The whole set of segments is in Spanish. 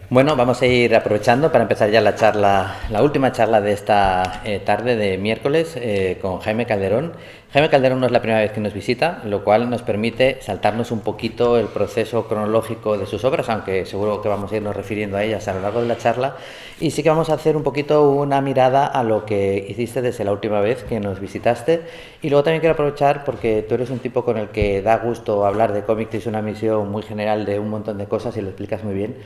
Bueno, vamos a ir aprovechando para empezar ya la charla, la última charla de esta tarde de miércoles con Jaime Calderón. Jaime Calderón no es la primera vez que nos visita, lo cual nos permite saltarnos un poquito el proceso cronológico de sus obras, aunque seguro que vamos a irnos refiriendo a ellas a lo largo de la charla. Y sí que vamos a hacer un poquito una mirada a lo que hiciste desde la última vez que nos visitaste. Y luego también quiero aprovechar porque tú eres un tipo con el que da gusto hablar de cómics, es una misión muy general de un montón de cosas y lo explicas muy bien.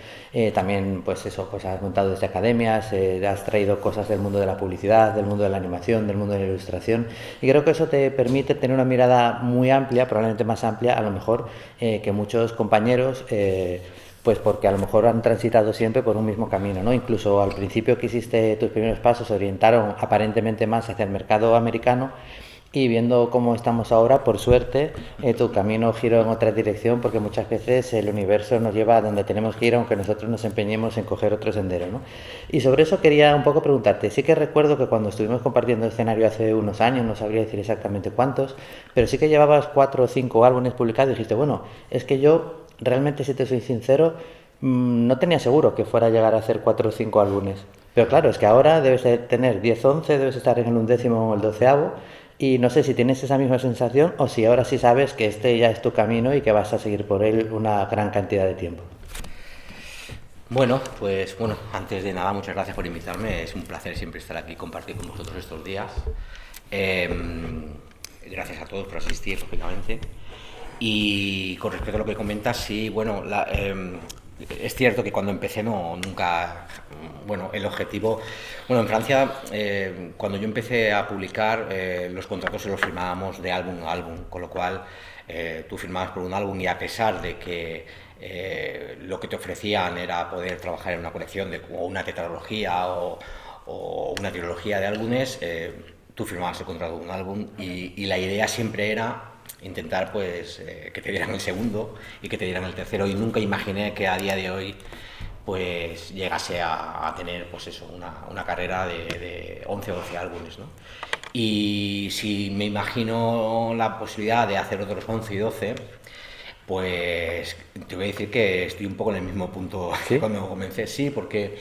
También, pues eso, pues has montado desde academias, has traído cosas del mundo de la publicidad, del mundo de la animación, del mundo de la ilustración. Y creo que eso te permite tener una mirada muy amplia, probablemente más amplia, a lo mejor, que muchos compañeros. Pues porque a lo mejor han transitado siempre por un mismo camino, ¿no? Incluso al principio que hiciste tus primeros pasos se orientaron aparentemente más hacia el mercado americano y viendo cómo estamos ahora, por suerte, tu camino giró en otra dirección porque muchas veces el universo nos lleva a donde tenemos que ir aunque nosotros nos empeñemos en coger otro sendero, ¿no? Y sobre eso quería un poco preguntarte. Sí que recuerdo que cuando estuvimos compartiendo escenario hace unos años, no sabría decir exactamente cuántos, pero sí que llevabas 4 o 5 álbumes publicados y dijiste, bueno, es que yo realmente, si te soy sincero, no tenía seguro que fuera a llegar a hacer 4 o 5 álbumes. Pero claro, es que ahora debes de tener 10, 11, debes estar en el 11º o el 12º. Y no sé si tienes esa misma sensación o si ahora sí sabes que este ya es tu camino y que vas a seguir por él una gran cantidad de tiempo. Bueno, pues bueno, antes de nada, muchas gracias por invitarme. Es un placer siempre estar aquí y compartir con vosotros estos días. Gracias a todos por asistir, lógicamente. Y con respecto a lo que comentas, sí, bueno, es cierto que cuando empecé nunca, bueno, el objetivo, bueno, en Francia, cuando yo empecé a publicar, los contratos se los firmábamos de álbum a álbum, con lo cual tú firmabas por un álbum y a pesar de que lo que te ofrecían era poder trabajar en una colección o una tetralogía o una trilogía de álbumes, tú firmabas el contrato de un álbum y la idea siempre era intentar pues que te dieran el segundo y que te dieran el tercero, y nunca imaginé que a día de hoy pues llegase a tener pues eso, una carrera de 11 o 12 álbumes, ¿no? Y si me imagino la posibilidad de hacer otros 11 y 12, pues te voy a decir que estoy un poco en el mismo punto que ¿Sí? cuando comencé, sí, porque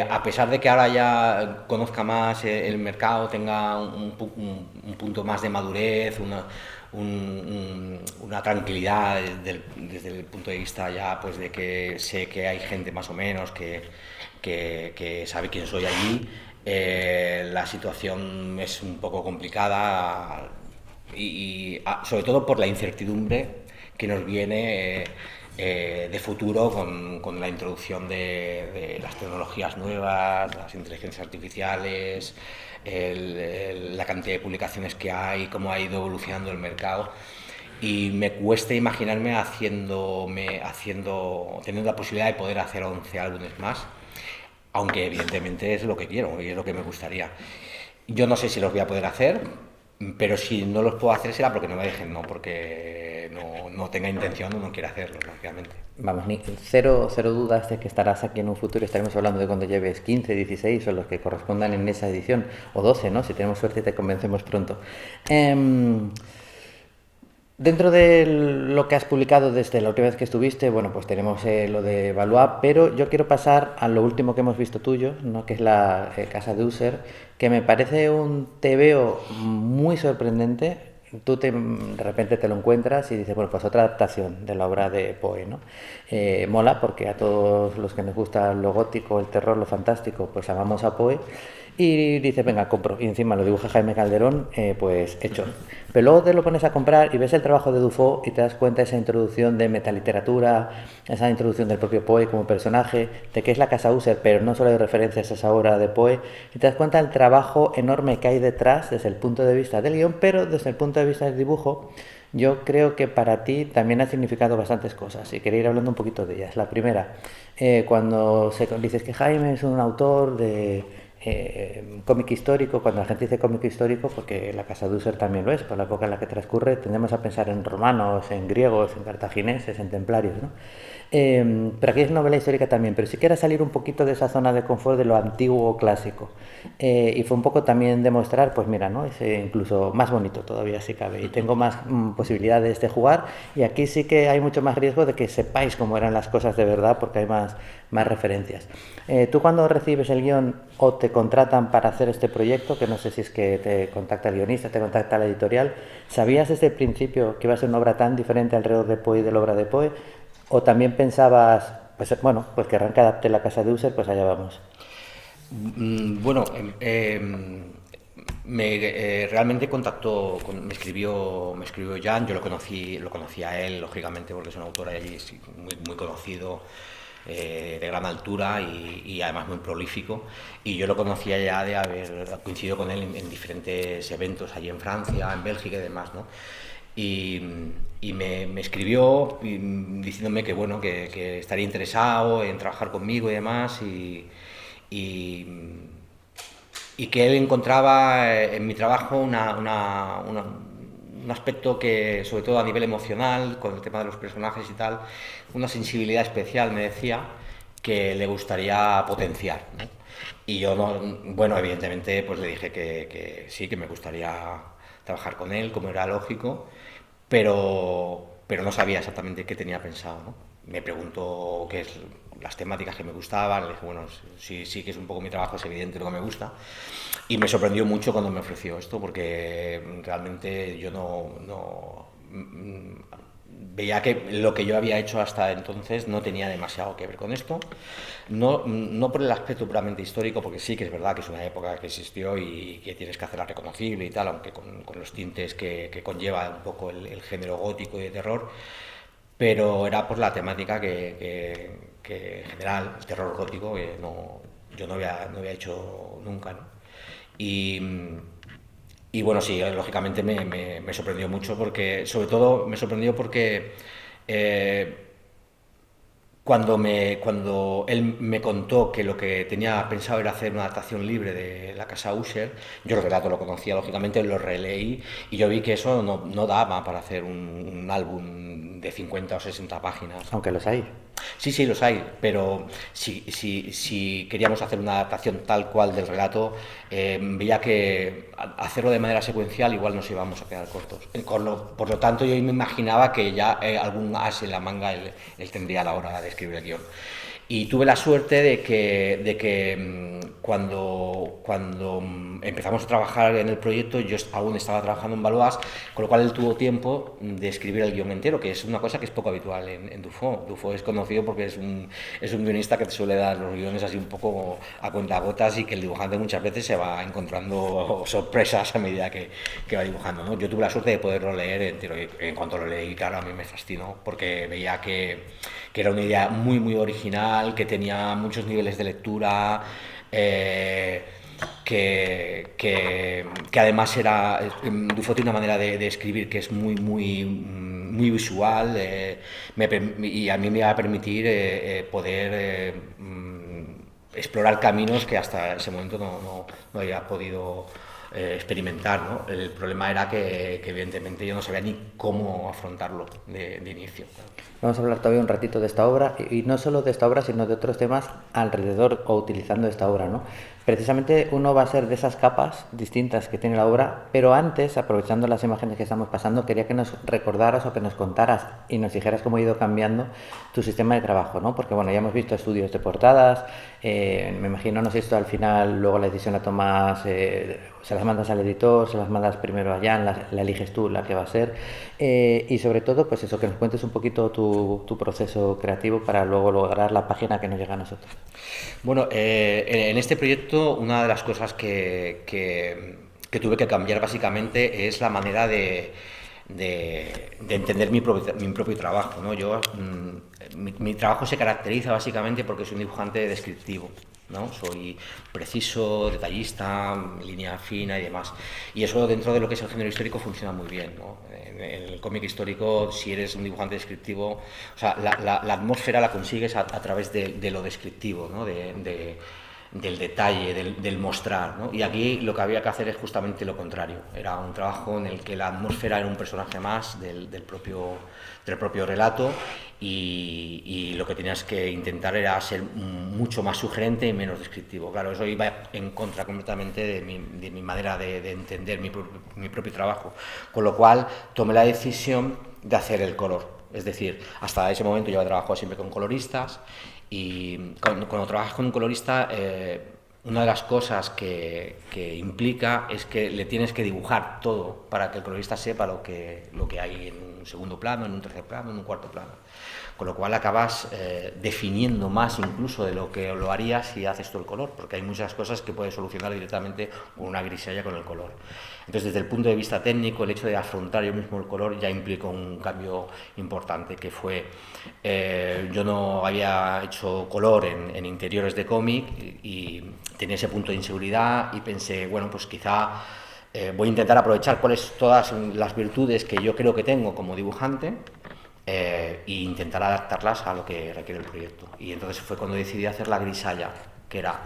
a pesar de que ahora ya conozca más el mercado, tenga un punto más de madurez, una tranquilidad desde el punto de vista ya pues de que sé que hay gente más o menos que sabe quién soy allí, la situación es un poco complicada y sobre todo por la incertidumbre que nos viene de futuro con la introducción de las tecnologías nuevas, las inteligencias artificiales, la cantidad de publicaciones que hay, cómo ha ido evolucionando el mercado. Y me cuesta imaginarme teniendo la posibilidad de poder hacer 11 álbumes más, aunque evidentemente es lo que quiero y es lo que me gustaría. Yo no sé si los voy a poder hacer, pero si no los puedo hacer será porque no me dejen, no porque no tenga intención o no quiera hacerlo, lógicamente. Vamos, cero dudas de que estarás aquí en un futuro. Estaremos hablando de cuando lleves 15, 16 o los que correspondan en esa edición, o 12, ¿no? Si tenemos suerte te convencemos pronto. Dentro de lo que has publicado desde la última vez que estuviste, bueno, pues tenemos lo de Valois, pero yo quiero pasar a lo último que hemos visto tuyo, ¿no? Que es la Casa de User, que me parece un tebeo muy sorprendente. De repente te lo encuentras y dices, bueno, pues otra adaptación de la obra de Poe, ¿no? Mola porque a todos los que nos gusta lo gótico, el terror, lo fantástico, pues amamos a Poe. Y dices, venga, compro. Y encima lo dibuja Jaime Calderón, pues hecho. Pero luego te lo pones a comprar y ves el trabajo de Dufo y te das cuenta de esa introducción de metaliteratura, esa introducción del propio Poe como personaje, de que es la casa User, pero no solo hay referencias a esa obra de Poe. Y te das cuenta del trabajo enorme que hay detrás desde el punto de vista del guión, pero desde el punto de vista del dibujo, yo creo que para ti también ha significado bastantes cosas y quería ir hablando un poquito de ellas. La primera, cuando dices que Jaime es un autor de cómic histórico. Cuando la gente dice cómic histórico, porque la Casa de User también lo es, por la época en la que transcurre, tendemos a pensar en romanos, en griegos, en cartagineses, en templarios, ¿no? Pero aquí es novela histórica también, pero sí que era salir un poquito de esa zona de confort de lo antiguo clásico. Y fue un poco también demostrar, pues mira, ¿no? Es incluso más bonito todavía si cabe, y tengo más posibilidades de jugar, y aquí sí que hay mucho más riesgo de que sepáis cómo eran las cosas de verdad, porque hay más referencias. Tú cuando recibes el guión o te contratan para hacer este proyecto, que no sé si es que te contacta el guionista, te contacta la editorial, ¿sabías desde el principio que iba a ser una obra tan diferente alrededor de Poe y de la obra de Poe? ¿O también pensabas, pues bueno, pues que arranque adapte la Casa de User, pues allá vamos? Bueno, realmente contactó, me escribió Jan. Yo lo conocí a él, lógicamente, porque es un autor allí muy, muy conocido, de gran altura y además muy prolífico. Y yo lo conocía ya de haber coincidido con él en diferentes eventos allí en Francia, en Bélgica y demás, ¿no? Y me escribió diciéndome que bueno, que estaría interesado en trabajar conmigo y demás, y, y que él encontraba en mi trabajo un aspecto que, sobre todo a nivel emocional, con el tema de los personajes y tal, una sensibilidad especial, me decía, que le gustaría potenciar, ¿no? Y yo, no, bueno, evidentemente, pues le dije que sí, que me gustaría trabajar con él, como era lógico, pero no sabía exactamente qué tenía pensado, ¿no? Me preguntó qué es las temáticas que me gustaban. Le dije, bueno, sí que es un poco mi trabajo, es evidente lo que me gusta. Y me sorprendió mucho cuando me ofreció esto, porque realmente yo no veía que lo que yo había hecho hasta entonces no tenía demasiado que ver con esto. No por el aspecto puramente histórico, porque sí que es verdad que es una época que existió y que tienes que hacerla reconocible y tal, aunque con los tintes que conlleva un poco el género gótico y de terror. Pero era por la temática que en general, el terror gótico, yo no había hecho nunca, ¿no? Y, y bueno, sí, lógicamente me sorprendió mucho, porque, sobre todo, me sorprendió porque eh, cuando él me contó que lo que tenía pensado era hacer una adaptación libre de La Casa Usher, yo el relato lo conocía, lógicamente, lo releí, y yo vi que eso no daba para hacer un álbum de 50 o 60 páginas. Aunque los hay. Sí, los hay, pero si queríamos hacer una adaptación tal cual del relato, veía que hacerlo de manera secuencial igual nos íbamos a quedar cortos. Por lo tanto, yo me imaginaba que ya algún as en la manga él tendría a la hora de escribir el guión. Y tuve la suerte de que cuando empezamos a trabajar en el proyecto, yo aún estaba trabajando en Valois, con lo cual él tuvo tiempo de escribir el guión entero, que es una cosa que es poco habitual en Dufaux. Dufaux es conocido porque es un guionista que te suele dar los guiones así un poco a cuentagotas, y que el dibujante muchas veces se va encontrando sorpresas a medida que va dibujando, ¿no? Yo tuve la suerte de poderlo leer entero, y en cuanto lo leí, claro, a mí me fascinó, porque veía que era una idea muy, muy original, que tenía muchos niveles de lectura, que además Dufaux tiene una manera de escribir que es muy, muy, muy visual, y a mí me va a permitir poder explorar caminos que hasta ese momento no había podido experimentar, ¿no? El problema era que evidentemente yo no sabía ni cómo afrontarlo de inicio. Vamos a hablar todavía un ratito de esta obra, y no solo de esta obra, sino de otros temas alrededor o utilizando esta obra, ¿no? Precisamente uno va a ser de esas capas distintas que tiene la obra, pero antes, aprovechando las imágenes que estamos pasando, quería que nos recordaras o que nos contaras y nos dijeras cómo ha ido cambiando tu sistema de trabajo, ¿no? Porque bueno, ya hemos visto estudios de portadas, me imagino, no sé si esto al final luego la decisión la tomas, se las mandas al editor, se las mandas primero a Jan, la eliges tú la que va a ser, y sobre todo, pues eso, que nos cuentes un poquito tu proceso creativo para luego lograr la página que nos llega a nosotros. Bueno, en este proyecto una de las cosas que tuve que cambiar básicamente es la manera de entender mi propio trabajo, ¿no? Mi trabajo se caracteriza básicamente porque soy un dibujante descriptivo, ¿no? Soy preciso, detallista, línea fina y demás. Y eso, dentro de lo que es el género histórico, funciona muy bien, ¿no? En el cómic histórico, si eres un dibujante descriptivo, o sea, la atmósfera la consigues a través de lo descriptivo, ¿no? del detalle, del mostrar, ¿no? Y aquí lo que había que hacer es justamente lo contrario. Era un trabajo en el que la atmósfera era un personaje más del propio relato y lo que tenías que intentar era ser mucho más sugerente y menos descriptivo. Claro, eso iba en contra completamente de mi manera de entender mi propio trabajo. Con lo cual tomé la decisión de hacer el color. Es decir, hasta ese momento yo había trabajado siempre con coloristas y cuando trabajas con un colorista, una de las cosas que implica es que le tienes que dibujar todo para que el colorista sepa lo que hay en un segundo plano, en un tercer plano, en un cuarto plano. Con lo cual acabas definiendo más incluso de lo que lo harías si haces tú el color, porque hay muchas cosas que puedes solucionar directamente con una grisalla con el color. Entonces, desde el punto de vista técnico, el hecho de afrontar yo mismo el color ya implicó un cambio importante, que fue, yo no había hecho color en interiores de cómic y tenía ese punto de inseguridad y pensé, bueno, pues quizá voy a intentar aprovechar todas las virtudes que yo creo que tengo como dibujante e intentar adaptarlas a lo que requiere el proyecto. Y entonces fue cuando decidí hacer la grisalla, que era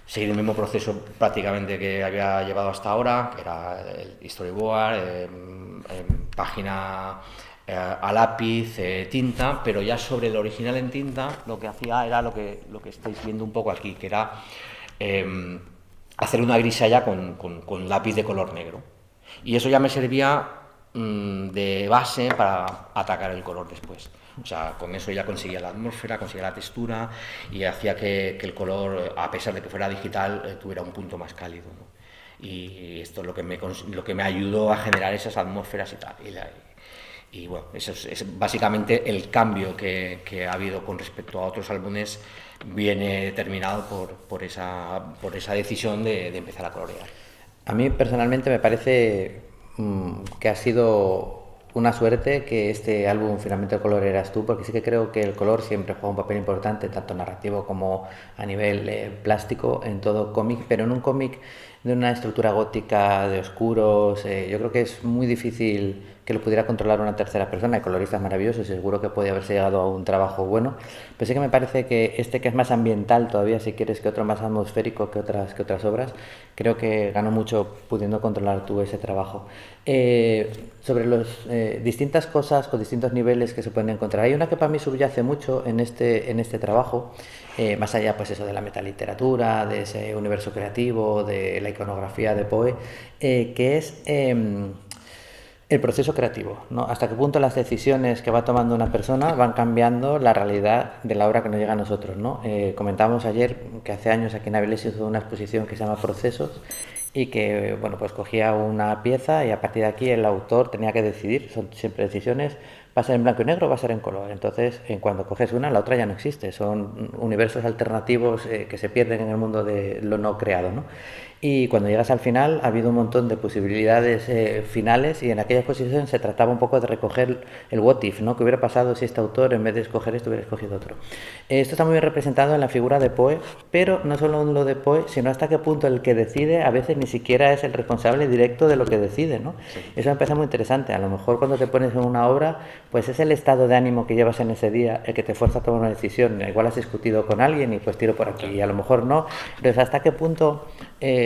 seguir el mismo proceso prácticamente que había llevado hasta ahora, que era el storyboard, página a lápiz, tinta, pero ya sobre el original en tinta lo que hacía era lo que estáis viendo un poco aquí, que era hacer una grisalla con lápiz de color negro. Y eso ya me servía de base para atacar el color después. O sea, con eso ya conseguía la atmósfera, conseguía la textura y hacía que el color, a pesar de que fuera digital, tuviera un punto más cálido, ¿no? Y esto es lo que me ayudó a generar esas atmósferas y tal. Y bueno, eso es básicamente el cambio que ha habido con respecto a otros álbumes, viene determinado por esa decisión de empezar a colorear. A mí personalmente me parece que ha sido una suerte que este álbum finalmente el color eras tú, porque sí que creo que el color siempre juega un papel importante, tanto narrativo como a nivel plástico en todo cómic, pero en un cómic de una estructura gótica, de oscuros, yo creo que es muy difícil que lo pudiera controlar una tercera persona. Hay coloristas maravillosos y seguro que puede haberse llegado a un trabajo bueno, pero sí que me parece que este, que es más ambiental todavía, si quieres, que otro más atmosférico que otras obras, creo que ganó mucho pudiendo controlar tú ese trabajo. Sobre las distintas cosas con distintos niveles que se pueden encontrar, hay una que para mí subyace mucho en este trabajo, más allá pues eso de la metaliteratura, de ese universo creativo, de la iconografía de Poe, que es el proceso creativo, ¿no? Hasta qué punto las decisiones que va tomando una persona van cambiando la realidad de la obra que nos llega a nosotros, ¿no? Comentábamos ayer que hace años aquí en Avilés se hizo una exposición que se llama Procesos y que, bueno, pues cogía una pieza y a partir de aquí el autor tenía que decidir, son siempre decisiones, va a ser en blanco y negro o va a ser en color. Entonces, cuando coges una, la otra ya no existe, son universos alternativos que se pierden en el mundo de lo no creado, ¿no? Y cuando llegas al final ha habido un montón de posibilidades finales y en aquella exposición se trataba un poco de recoger el what if, ¿no? ¿Qué hubiera pasado si este autor en vez de escoger esto hubiera escogido otro? Esto está muy bien representado en la figura de Poe, pero no solo en lo de Poe, sino hasta qué punto el que decide a veces ni siquiera es el responsable directo de lo que decide, ¿no? Sí. Eso me parece muy interesante. A lo mejor cuando te pones en una obra, pues es el estado de ánimo que llevas en ese día el que te fuerza a tomar una decisión. Igual has discutido con alguien y pues tiro por aquí, y a lo mejor no. Entonces, ¿hasta qué punto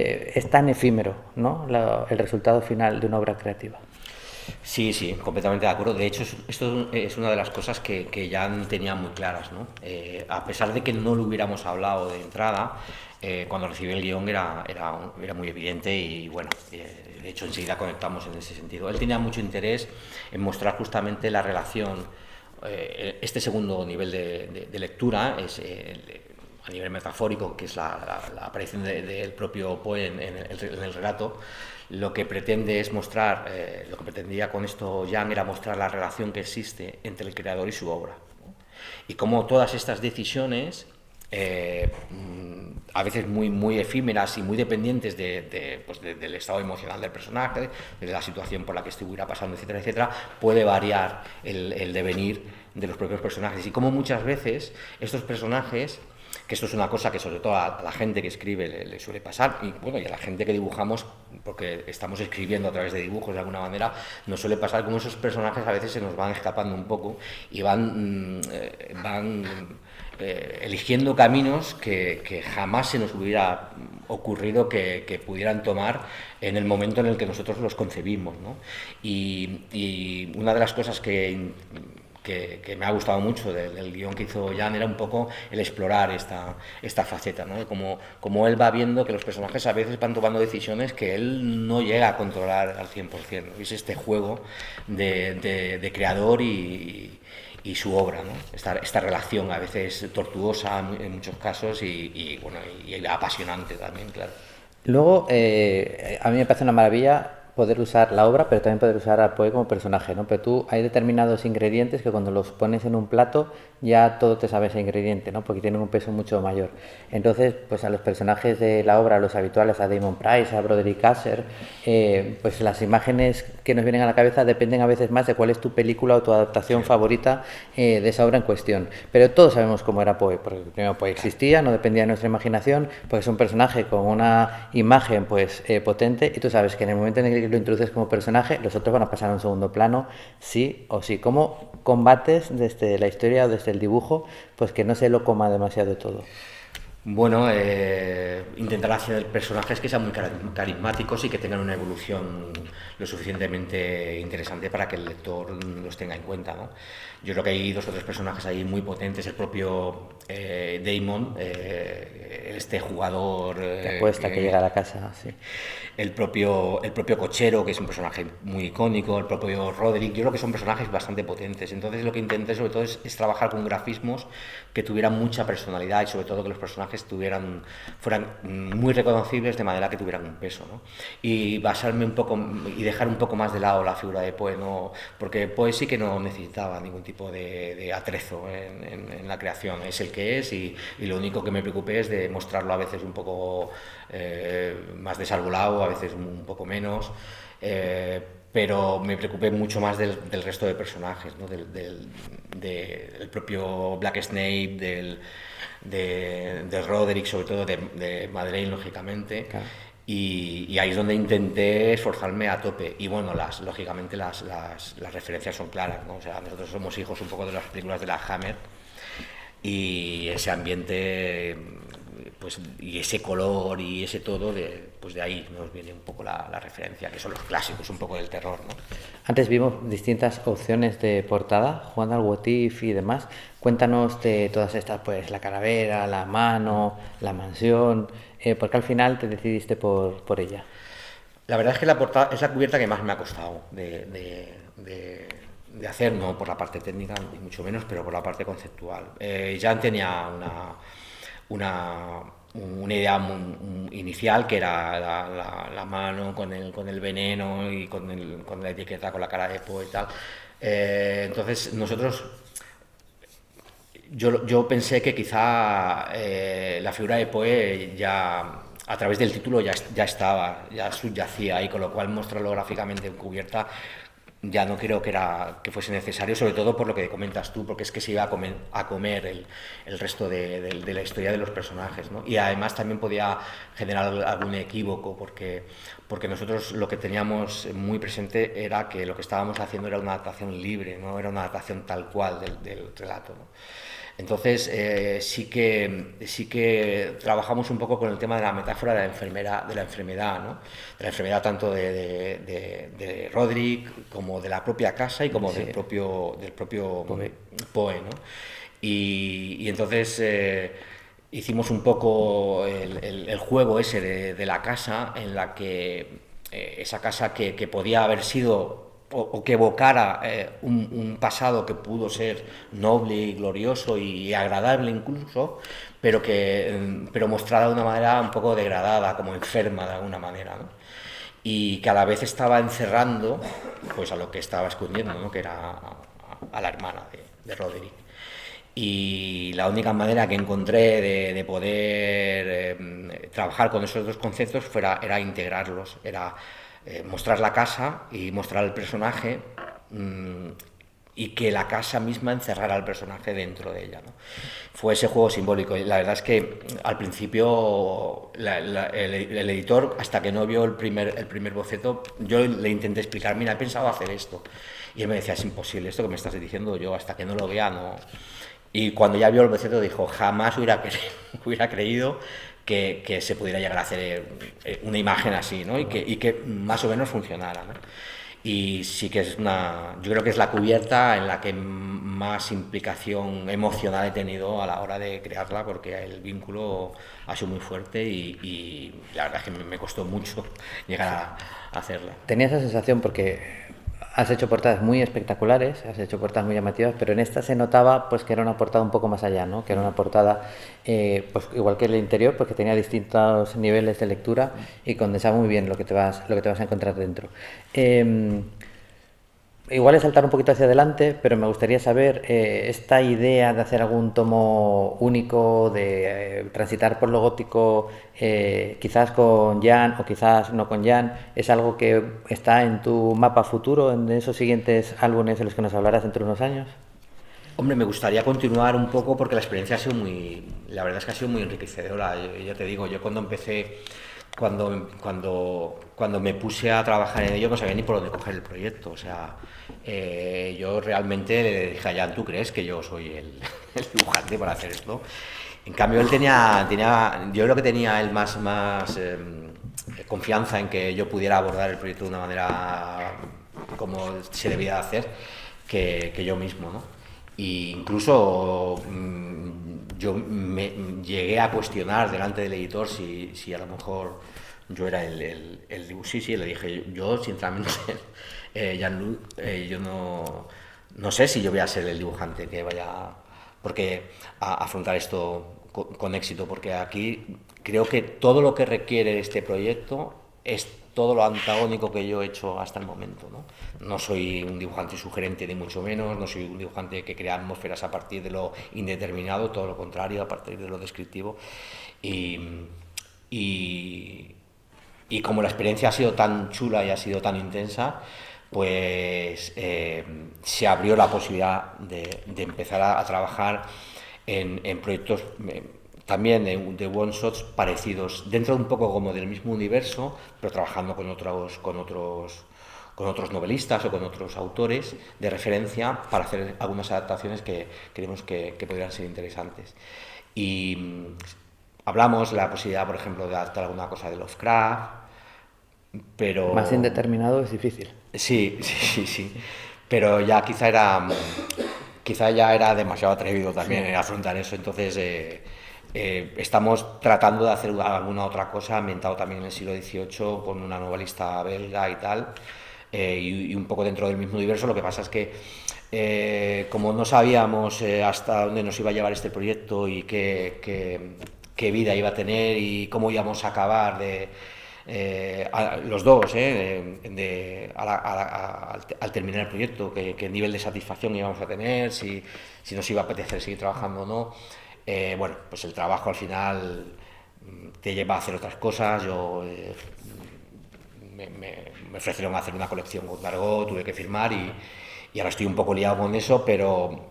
es tan efímero, ¿no? El resultado final de una obra creativa? Sí, sí, completamente de acuerdo. De hecho, esto es una de las cosas que ya tenía muy claras, ¿no? A pesar de que no lo hubiéramos hablado de entrada, cuando recibí el guión era muy evidente y bueno, de hecho enseguida conectamos en ese sentido. Él tenía mucho interés en mostrar justamente la relación, este segundo nivel de lectura es a nivel metafórico, que es la aparición del propio Poe en el relato. Lo que pretende es mostrar, lo que pretendía con esto Jan era mostrar la relación que existe entre el creador y su obra, ¿no? Y cómo todas estas decisiones, a veces muy efímeras y muy dependientes del estado emocional del personaje, de la situación por la que estuviera pasando, etcétera, etcétera, puede variar el devenir de los propios personajes. Y cómo muchas veces estos personajes que esto es una cosa que sobre todo a la gente que escribe le suele pasar, y bueno, y a la gente que dibujamos, porque estamos escribiendo a través de dibujos de alguna manera, nos suele pasar como esos personajes a veces se nos van escapando un poco y van eligiendo caminos que jamás se nos hubiera ocurrido que pudieran tomar en el momento en el que nosotros los concebimos, ¿no? Y una de las cosas que me ha gustado mucho del guión que hizo Jan era un poco el explorar esta faceta, ¿no? Como él va viendo que los personajes a veces van tomando decisiones que él no llega a controlar al 100%, ¿no? Y es este juego de creador y su obra, ¿no? Esta relación a veces tortuosa en muchos casos y apasionante también, claro. Luego, a mí me parece una maravilla poder usar la obra, pero también poder usar a Poe como personaje, ¿no? Pero tú hay determinados ingredientes que cuando los pones en un plato ya todo te sabe ese ingrediente, ¿no? Porque tienen un peso mucho mayor. Entonces, pues a los personajes de la obra, a los habituales, a Damon Price, a Broderick Asher, pues las imágenes que nos vienen a la cabeza dependen a veces más de cuál es tu película o tu adaptación favorita de esa obra en cuestión. Pero todos sabemos cómo era Poe, porque primero Poe existía, no dependía de nuestra imaginación, porque es un personaje con una imagen pues potente, y tú sabes que en el momento en el que lo introduces como personaje, los otros van a pasar a un segundo plano, sí o sí. ¿Cómo combates desde la historia o desde el dibujo, pues que no se lo coma demasiado todo? Bueno, intentar hacer personajes que sean muy carismáticos y que tengan una evolución lo suficientemente interesante para que el lector los tenga en cuenta, ¿no? Yo creo que hay dos o tres personajes ahí muy potentes. El propio Damon, este jugador... Te apuesta que llega a la casa, sí. El propio cochero, que es un personaje muy icónico, el propio Roderick, yo creo que son personajes bastante potentes. Entonces lo que intenté sobre todo es trabajar con grafismos que tuvieran mucha personalidad y sobre todo que los personajes fueran muy reconocibles de manera que tuvieran un peso, ¿no? Y basarme un poco y dejar un poco más de lado la figura de Poe, ¿no? Porque Poe sí que no necesitaba ningún tipo de atrezo en la creación, es el que es y lo único que me preocupé es de mostrarlo a veces un poco más desarbolado, a veces un poco menos, pero me preocupé mucho más del resto de personajes, ¿no? del propio Black Snape, de Roderick, sobre todo de Madeleine, lógicamente. Claro. Y ahí es donde intenté esforzarme a tope. Y bueno, lógicamente las referencias son claras, ¿no? O sea, nosotros somos hijos un poco de las películas de la Hammer y ese ambiente, pues, y ese color y ese todo, pues de ahí nos viene un poco la referencia, que son los clásicos un poco del terror, ¿no? Antes vimos distintas opciones de portada, jugando al What If y demás. Cuéntanos de todas estas, pues la calavera, la mano, la mansión, ¿por qué al final te decidiste por ella? La verdad es que la portada es la cubierta que más me ha costado de hacer, no por la parte técnica ni mucho menos, pero por la parte conceptual. Jan tenía una idea inicial, que era la mano con el veneno y con la etiqueta, con la cara de Poe y tal. Entonces nosotros, yo pensé que quizá la figura de Poe ya a través del título ya subyacía ahí, con lo cual mostrarlo gráficamente en cubierta ya no creo que fuese necesario, sobre todo por lo que comentas tú, porque es que se iba a comer el resto de la historia de los personajes, ¿no? Y además también podía generar algún equívoco, porque nosotros lo que teníamos muy presente era que lo que estábamos haciendo era una adaptación libre, no era una adaptación tal cual del relato, ¿no? Entonces sí que trabajamos un poco con el tema de la metáfora de la enfermedad, ¿no? De la enfermedad tanto de Roderick como de la propia casa y como sí, del propio Poe, ¿no? Y entonces hicimos un poco el juego ese de la casa, en la que esa casa que podía haber sido o que evocara un pasado que pudo ser noble y glorioso y agradable incluso, pero mostrada de una manera un poco degradada, como enferma de alguna manera, ¿no? Y que a la vez estaba encerrando pues a lo que estaba escondiendo, ¿no? Que era a la hermana de Roderick. Y la única manera que encontré de poder trabajar con esos dos conceptos era integrarlos, era mostrar la casa y mostrar el personaje y que la casa misma encerrara al personaje dentro de ella, ¿no? Fue ese juego simbólico. Y la verdad es que al principio el editor, hasta que no vio el primer boceto, yo le intenté explicar, mira, he pensado hacer esto. Y él me decía, es imposible, esto que me estás diciendo yo, hasta que no lo vea, no. Y cuando ya vio el boceto dijo, jamás hubiera creído que se pudiera llegar a hacer una imagen así, ¿no? Y que más o menos funcionara, ¿no? Y sí que es yo creo que es la cubierta en la que más implicación emocional he tenido a la hora de crearla, porque el vínculo ha sido muy fuerte y la verdad es que me costó mucho llegar a hacerla. Tenía esa sensación porque has hecho portadas muy espectaculares, has hecho portadas muy llamativas, pero en esta se notaba pues que era una portada un poco más allá, ¿no? Que era una portada, pues igual que el interior, porque tenía distintos niveles de lectura y condensaba muy bien lo que te vas a encontrar dentro. Igual es saltar un poquito hacia adelante, pero me gustaría saber esta idea de hacer algún tomo único, de transitar por lo gótico, quizás con Jan o quizás no con Jan, ¿es algo que está en tu mapa futuro, en esos siguientes álbumes de los que nos hablarás dentro de unos años? Hombre, me gustaría continuar un poco porque la experiencia ha sido la verdad es que ha sido muy enriquecedora. Ya te digo, yo cuando empecé, cuando me puse a trabajar en ello no sabía ni por dónde coger el proyecto. O sea, yo realmente le dije a Jan, ¿tú crees que yo soy el dibujante para hacer esto? En cambio, él yo creo que tenía él más confianza en que yo pudiera abordar el proyecto de una manera como se debía hacer que yo mismo, ¿no? E incluso yo me llegué a cuestionar delante del editor si a lo mejor yo era el dibujante, y le dije, yo sinceramente, Jean-Luc, yo no sé si yo voy a ser el dibujante que vaya a afrontar esto con éxito, porque aquí creo que todo lo que requiere este proyecto es todo lo antagónico que yo he hecho hasta el momento, ¿no? No soy un dibujante sugerente, ni mucho menos, no soy un dibujante que crea atmósferas a partir de lo indeterminado, todo lo contrario, a partir de lo descriptivo. Y como la experiencia ha sido tan chula y ha sido tan intensa, pues se abrió la posibilidad de empezar a trabajar en proyectos también de one shots parecidos, dentro de un poco como del mismo universo, pero trabajando con otros novelistas o con otros autores de referencia para hacer algunas adaptaciones que creemos que podrían ser interesantes. Y hablamos de la posibilidad, por ejemplo, de adaptar alguna cosa de Lovecraft, pero... Más indeterminado es difícil. Sí. Pero ya quizá ya era demasiado atrevido también afrontar eso, entonces estamos tratando de hacer alguna otra cosa ambientado también en el siglo XVIII con una novelista belga y tal, y un poco dentro del mismo universo. Lo que pasa es que como no sabíamos hasta dónde nos iba a llevar este proyecto y qué vida iba a tener y cómo íbamos a acabar los dos, al terminar el proyecto, qué nivel de satisfacción íbamos a tener, si nos iba a apetecer seguir trabajando o no. Bueno, pues el trabajo al final te lleva a hacer otras cosas. Yo me ofrecieron hacer una colección con Dargaud, tuve que firmar y ahora estoy un poco liado con eso, pero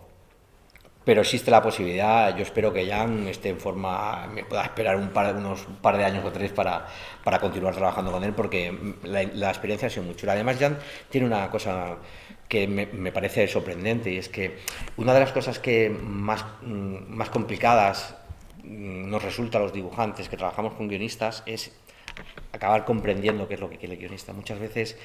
existe la posibilidad. Yo espero que Jan esté en forma, me pueda esperar unos par de años o 3 para continuar trabajando con él, porque la experiencia ha sido muy chula. Además, Jan tiene una cosa que me parece sorprendente, y es que una de las cosas que más complicadas nos resulta a los dibujantes que trabajamos con guionistas es acabar comprendiendo qué es lo que quiere el guionista. Muchas veces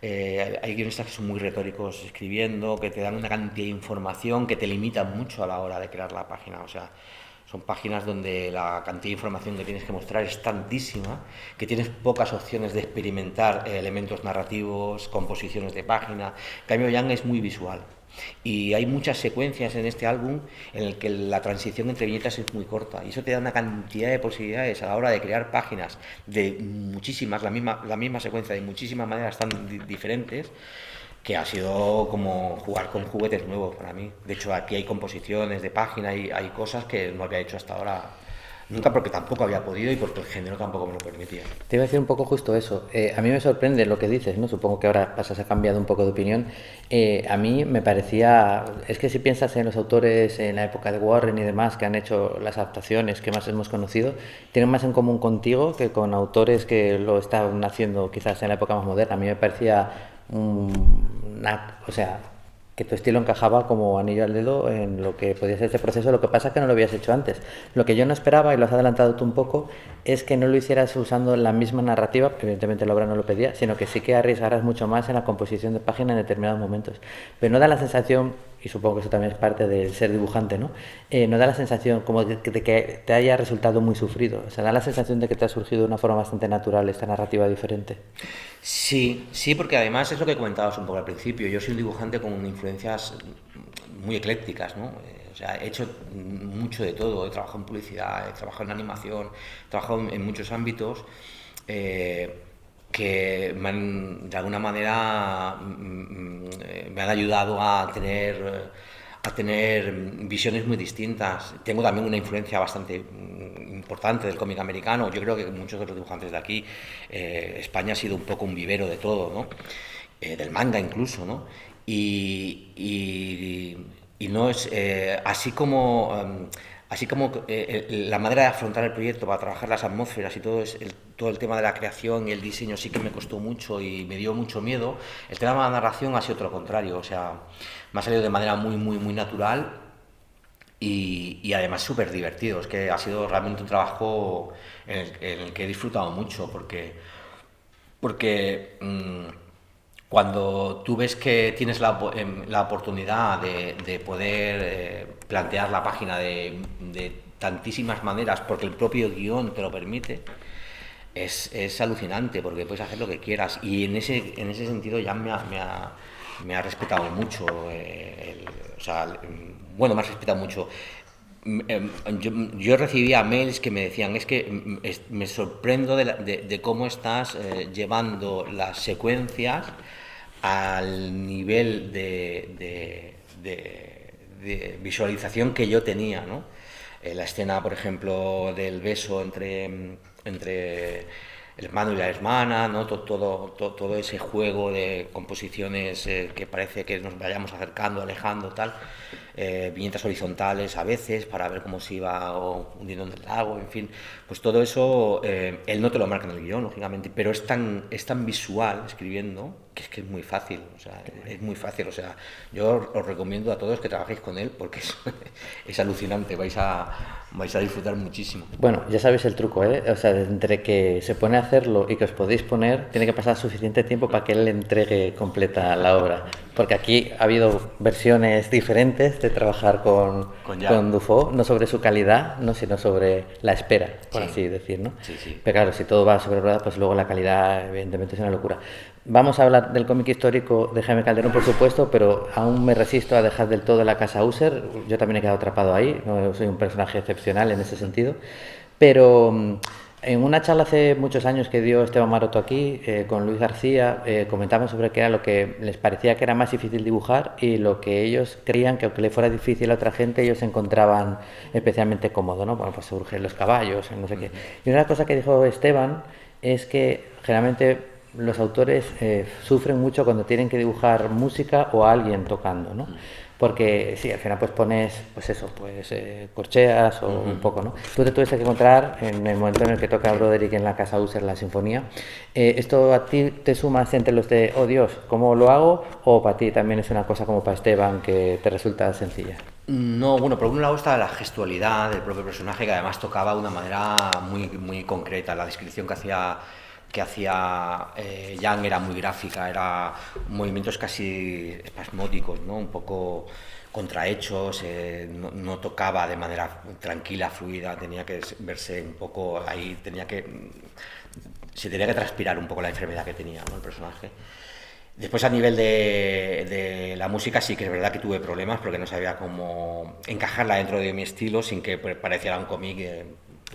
hay guionistas que son muy retóricos escribiendo, que te dan una cantidad de información que te limitan mucho a la hora de crear la página. O sea, son páginas donde la cantidad de información que tienes que mostrar es tantísima que tienes pocas opciones de experimentar elementos narrativos, composiciones de página. En cambio, Jan es muy visual. Y hay muchas secuencias en este álbum en el que la transición entre viñetas es muy corta, y eso te da una cantidad de posibilidades a la hora de crear páginas de muchísimas, la misma secuencia de muchísimas maneras tan diferentes, que ha sido como jugar con juguetes nuevos para mí. De hecho, aquí hay composiciones de página y hay cosas que no había hecho hasta ahora Nunca, porque tampoco había podido y porque el género tampoco me lo permitía. Te iba a decir un poco justo eso. A mí me sorprende lo que dices, ¿no? Supongo que ahora se ha cambiado un poco de opinión. A mí me parecía... Es que si piensas en los autores en la época de Warren y demás que han hecho las adaptaciones que más hemos conocido, tienen más en común contigo que con autores que lo estaban haciendo quizás en la época más moderna. A mí me parecía o sea, que tu estilo encajaba como anillo al dedo en lo que podía ser este proceso. Lo que pasa es que no lo habías hecho antes. Lo que yo no esperaba, y lo has adelantado tú un poco, es que no lo hicieras usando la misma narrativa, evidentemente la obra no lo pedía, sino que sí que arriesgaras mucho más en la composición de página en determinados momentos. Pero no da la sensación, y supongo que eso también es parte del ser dibujante, ¿no? No da la sensación como de que te haya resultado muy sufrido. O sea, da la sensación de que te ha surgido de una forma bastante natural esta narrativa diferente. Sí, sí, porque además es lo que comentabas un poco al principio. Yo soy un dibujante con influencias muy eclécticas, ¿no? O sea, he hecho mucho de todo. He trabajado en publicidad, he trabajado en animación, he trabajado en muchos ámbitos que de alguna manera me han ayudado a tener visiones muy distintas. Tengo también una influencia bastante importante del cómic americano. Yo creo que muchos de los dibujantes de aquí, España ha sido un poco un vivero de todo, ¿no? Del manga incluso, ¿no? Y no es así como la manera de afrontar el proyecto para trabajar las atmósferas y todo el tema de la creación y el diseño sí que me costó mucho y me dio mucho miedo. El tema de la narración ha sido todo lo contrario, o sea, me ha salido de manera muy natural y además súper divertido. Es que ha sido realmente un trabajo en el que he disfrutado mucho porque cuando tú ves que tienes la oportunidad de poder plantear la página de tantísimas maneras, porque el propio guión te lo permite, es alucinante, porque puedes hacer lo que quieras. Y en ese sentido ya me ha respetado mucho. O sea, bueno, me ha respetado mucho. Yo recibía mails que me decían, es que me sorprendo de cómo estás llevando las secuencias al nivel de visualización que yo tenía, ¿no? La escena, por ejemplo, del beso entre el hermano y la hermana, ¿no? Todo ese juego de composiciones que parece que nos vayamos acercando, alejando, tal. Viñetas horizontales a veces para ver cómo se iba hundiendo en el lago, en fin, pues todo eso él no te lo marca en el guión, lógicamente, pero es tan visual escribiendo que es muy fácil, o sea, es muy fácil, o sea, yo os recomiendo a todos que trabajéis con él porque es alucinante, vais a disfrutar muchísimo. Bueno, ya sabéis el truco, ¿eh? O sea, entre que se pone a hacerlo y que os podéis poner, tiene que pasar suficiente tiempo para que él le entregue completa la obra. Porque aquí ha habido versiones diferentes de trabajar con Dufaux, no sobre su calidad, no, sino sobre la espera, por así decir, ¿no? Sí. Pero claro, si todo va sobre ruedas, pues luego la calidad evidentemente es una locura. Vamos a hablar del cómic histórico de Jaime Calderón, por supuesto, pero aún me resisto a dejar del todo la casa User. Yo también he quedado atrapado ahí, no soy un personaje excepcional en ese sentido, pero en una charla hace muchos años que dio Esteban Maroto aquí con Luis García, comentaban sobre qué era lo que les parecía que era más difícil dibujar y lo que ellos creían que aunque le fuera difícil a otra gente, ellos se encontraban especialmente cómodo, ¿no? Bueno, pues surgen los caballos, no sé qué. Y una cosa que dijo Esteban es que generalmente los autores sufren mucho cuando tienen que dibujar música o a alguien tocando, ¿no? Porque sí, al final pues pones, pues eso, pues corcheas o un poco, ¿no? Tú te tuviste que encontrar en el momento en el que toca Broderick en la casa User la sinfonía. ¿Esto a ti te sumas entre los de, oh Dios, ¿cómo lo hago? ¿O para ti también es una cosa como para Esteban que te resulta sencilla? No, bueno, por un lado está la gestualidad del propio personaje, que además tocaba de una manera muy concreta. La descripción que hacía Jan era muy gráfica, era movimientos casi espasmódicos, ¿no? Un poco contrahechos, no tocaba de manera tranquila, fluida, tenía que verse un poco ahí, se tenía que transpirar un poco la enfermedad que tenía, ¿no? El personaje. Después, a nivel de la música, sí que es verdad que tuve problemas porque no sabía cómo encajarla dentro de mi estilo sin que pareciera un cómic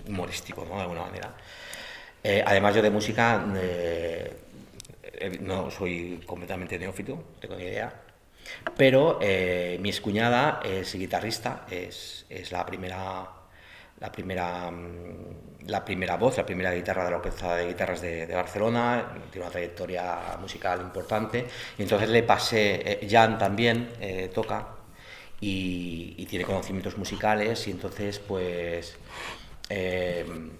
humorístico, ¿no? De alguna manera. Además, yo de música no soy completamente neófito, no tengo ni idea, pero mi excuñada es guitarrista, es la primera la primera voz, la primera guitarra de la Orquesta de Guitarras de Barcelona, tiene una trayectoria musical importante, y entonces le pasé, Jan también toca, y tiene conocimientos musicales, y entonces pues en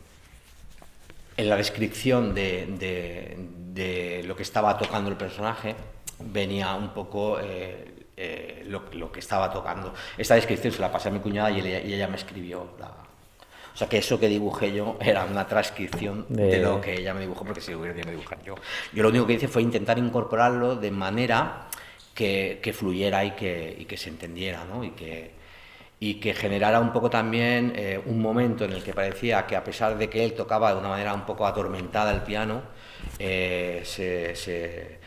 la descripción de lo que estaba tocando el personaje venía un poco lo que estaba tocando. Esta descripción se la pasé a mi cuñada y ella me escribió o sea, que eso que dibujé yo era una transcripción de lo que ella me dibujó, porque si hubiera que dibujar yo. Yo lo único que hice fue intentar incorporarlo de manera que fluyera y que se entendiera, ¿no? Y que generara un poco también un momento en el que parecía que, a pesar de que él tocaba de una manera un poco atormentada el piano, se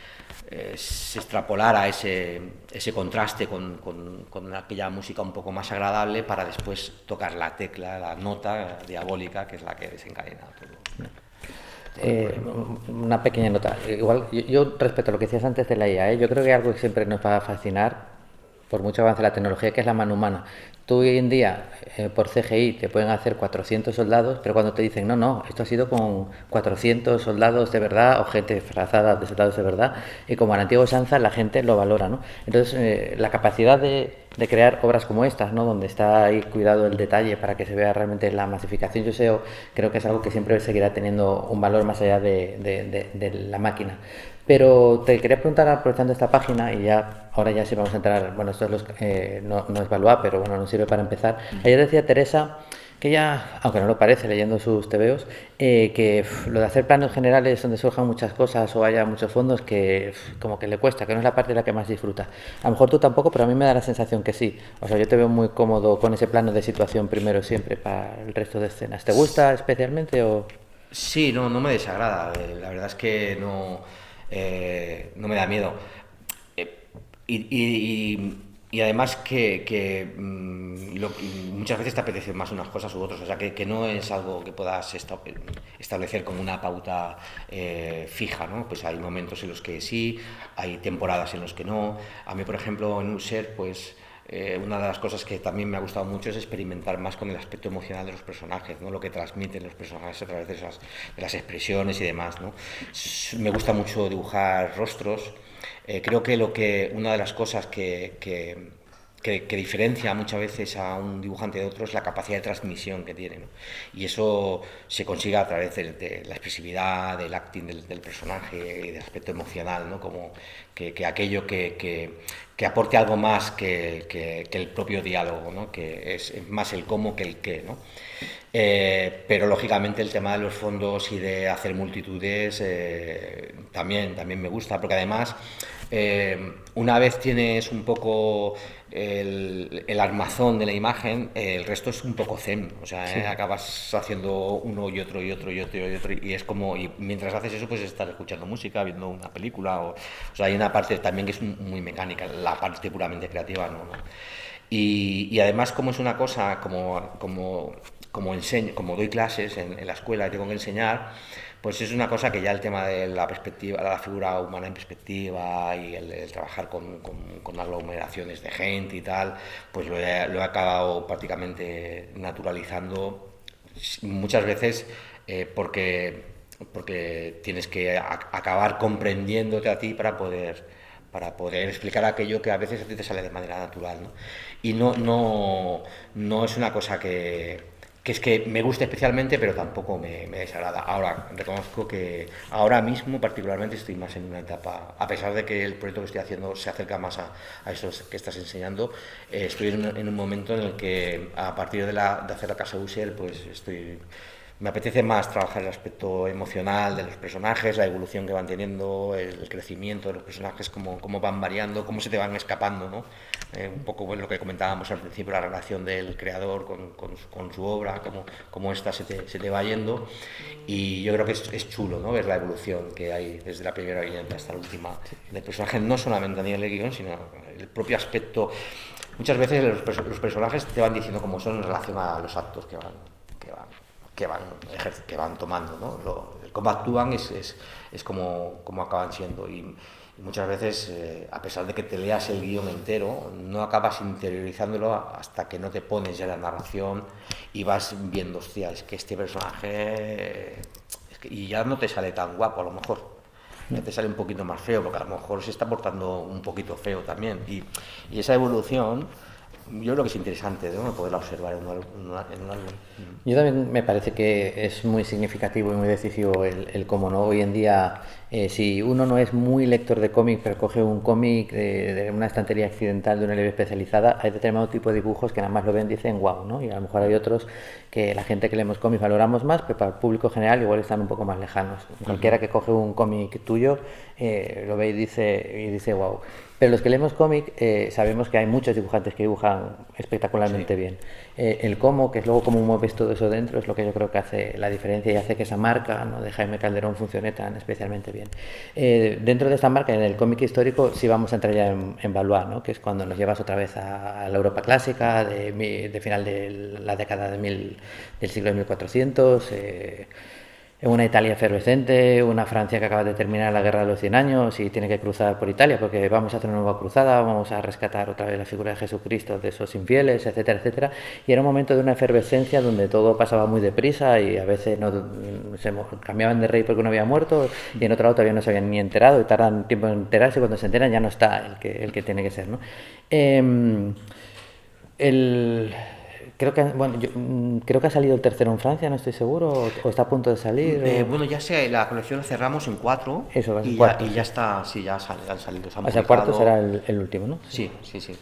extrapolara ese contraste con aquella música un poco más agradable, para después tocar la tecla, la nota diabólica, que es la que desencadena todo. Una pequeña nota. Igual, yo respecto a lo que decías antes de la IA, yo creo que algo que siempre nos va a fascinar, por mucho avance de la tecnología, que es la mano humana. Tú hoy en día, por CGI, te pueden hacer 400 soldados, pero cuando te dicen, no, no, esto ha sido con 400 soldados de verdad, o gente disfrazada de soldados de verdad, y como a la antigua usanza, la gente lo valora, ¿no? Entonces, la capacidad de crear obras como estas, ¿no? Donde está ahí cuidado el detalle para que se vea realmente la masificación, yo creo que es algo que siempre seguirá teniendo un valor más allá de la máquina. Pero te quería preguntar, aprovechando esta página, y ahora ya sí vamos a entrar, bueno, esto es no es Valois, pero bueno, nos sirve para empezar. Ayer decía Teresa que ya, aunque no lo parece leyendo sus tebeos, que lo de hacer planos generales donde surjan muchas cosas o haya muchos fondos, que como que le cuesta, que no es la parte de la que más disfruta. A lo mejor tú tampoco, pero a mí me da la sensación que sí. O sea, yo te veo muy cómodo con ese plano de situación primero siempre para el resto de escenas. ¿Te gusta especialmente o...? Sí, no me desagrada. La verdad es que no me da miedo. Y además muchas veces te apetecen más unas cosas u otras, o sea, que no es algo que puedas establecer como una pauta fija, ¿no? Pues hay momentos en los que sí, hay temporadas en los que no. A mí, por ejemplo, en User, pues una de las cosas que también me ha gustado mucho es experimentar más con el aspecto emocional de los personajes, ¿no? Lo que transmiten los personajes a través de las expresiones y demás, ¿no? Me gusta mucho dibujar rostros. Creo que una de las cosas que diferencia muchas veces a un dibujante de otro es la capacidad de transmisión que tiene, ¿no? Y eso se consigue a través de la expresividad, del acting del personaje y del aspecto emocional, ¿no? Como que aquello que aporte algo más que el propio diálogo, ¿no? Que es más el cómo que el qué, ¿no? Pero lógicamente el tema de los fondos y de hacer multitudes también me gusta, porque además una vez tienes un poco el armazón de la imagen, el resto es un poco zen, o sea, sí. Acabas haciendo uno y otro y otro y otro y otro, y es como, y mientras haces eso pues estás escuchando música, viendo una película, o sea, hay una parte también que es muy mecánica, la parte puramente creativa no. Y además, como es una cosa como enseño, como doy clases en la escuela y tengo que enseñar, pues es una cosa que ya el tema de la perspectiva, la figura humana en perspectiva y el trabajar con aglomeraciones de gente y tal, pues lo he acabado prácticamente naturalizando muchas veces porque tienes que acabar comprendiéndote a ti para poder explicar aquello que a veces a ti te sale de manera natural, ¿no? Y no es una cosa que es que me guste especialmente, pero tampoco me desagrada. Ahora, reconozco que ahora mismo particularmente estoy más en una etapa, a pesar de que el proyecto que estoy haciendo se acerca más a eso que estás enseñando, estoy en un momento en el que, a partir de hacer la casa Usiel, pues me apetece más trabajar el aspecto emocional de los personajes, la evolución que van teniendo, el crecimiento de los personajes, cómo van variando, cómo se te van escapando, ¿no? Un poco lo que comentábamos al principio, la relación del creador con su obra, cómo esta se te va yendo. Y yo creo que es chulo, ¿no? Ver la evolución que hay desde la primera viñeta hasta la última del personaje, no solamente a nivel de guión, sino el propio aspecto. Muchas veces los personajes te van diciendo cómo son en relación a los actos que van tomando, ¿no? Cómo actúan es como acaban siendo, y muchas veces, a pesar de que te leas el guión entero, no acabas interiorizándolo hasta que no te pones ya la narración y vas viendo, hostia, es que este personaje... y ya no te sale tan guapo a lo mejor. Ya te sale un poquito más feo, porque a lo mejor se está portando un poquito feo también. Y esa evolución, yo creo que es interesante, ¿no? Poderla observar en un álbum. Yo también me parece que es muy significativo y muy decisivo el cómo, ¿no? Hoy en día, si uno no es muy lector de cómic, pero coge un cómic de una estantería accidental de una librería especializada, hay determinado tipo de dibujos que nada más lo ven y dicen wow, ¿no? Y a lo mejor hay otros que la gente que leemos cómics valoramos más, pero para el público general igual están un poco más lejanos. Cualquiera que coge un cómic tuyo lo ve y dice wow. Pero los que leemos cómic sabemos que hay muchos dibujantes que dibujan espectacularmente bien. El cómo, que es luego cómo mueves todo eso dentro, es lo que yo creo que hace la diferencia y hace que esa marca, ¿no?, de Jaime Calderón funcione tan especialmente bien. Dentro de esta marca, en el cómic histórico, sí vamos a entrar ya en Valois, ¿no?, que es cuando nos llevas otra vez a la Europa clásica, de final de la década del siglo de 1400, una Italia efervescente, una Francia que acaba de terminar la guerra de los 100 años y tiene que cruzar por Italia porque vamos a hacer una nueva cruzada, vamos a rescatar otra vez la figura de Jesucristo de esos infieles, etcétera, etcétera. Y era un momento de una efervescencia donde todo pasaba muy deprisa y a veces se cambiaban de rey porque uno había muerto y en otro lado todavía no se habían ni enterado y tardan tiempo en enterarse y cuando se enteran ya no está el que tiene que ser, ¿no? Creo que, bueno, creo que ha salido el tercero en Francia, no estoy seguro, o está a punto de salir. Bueno, ya sé, la colección la cerramos en 4 Eso, en y, 4. Ya está, sí, ya han salido. Se han O sea, el publicado. cuarto será el último, ¿no? Sí,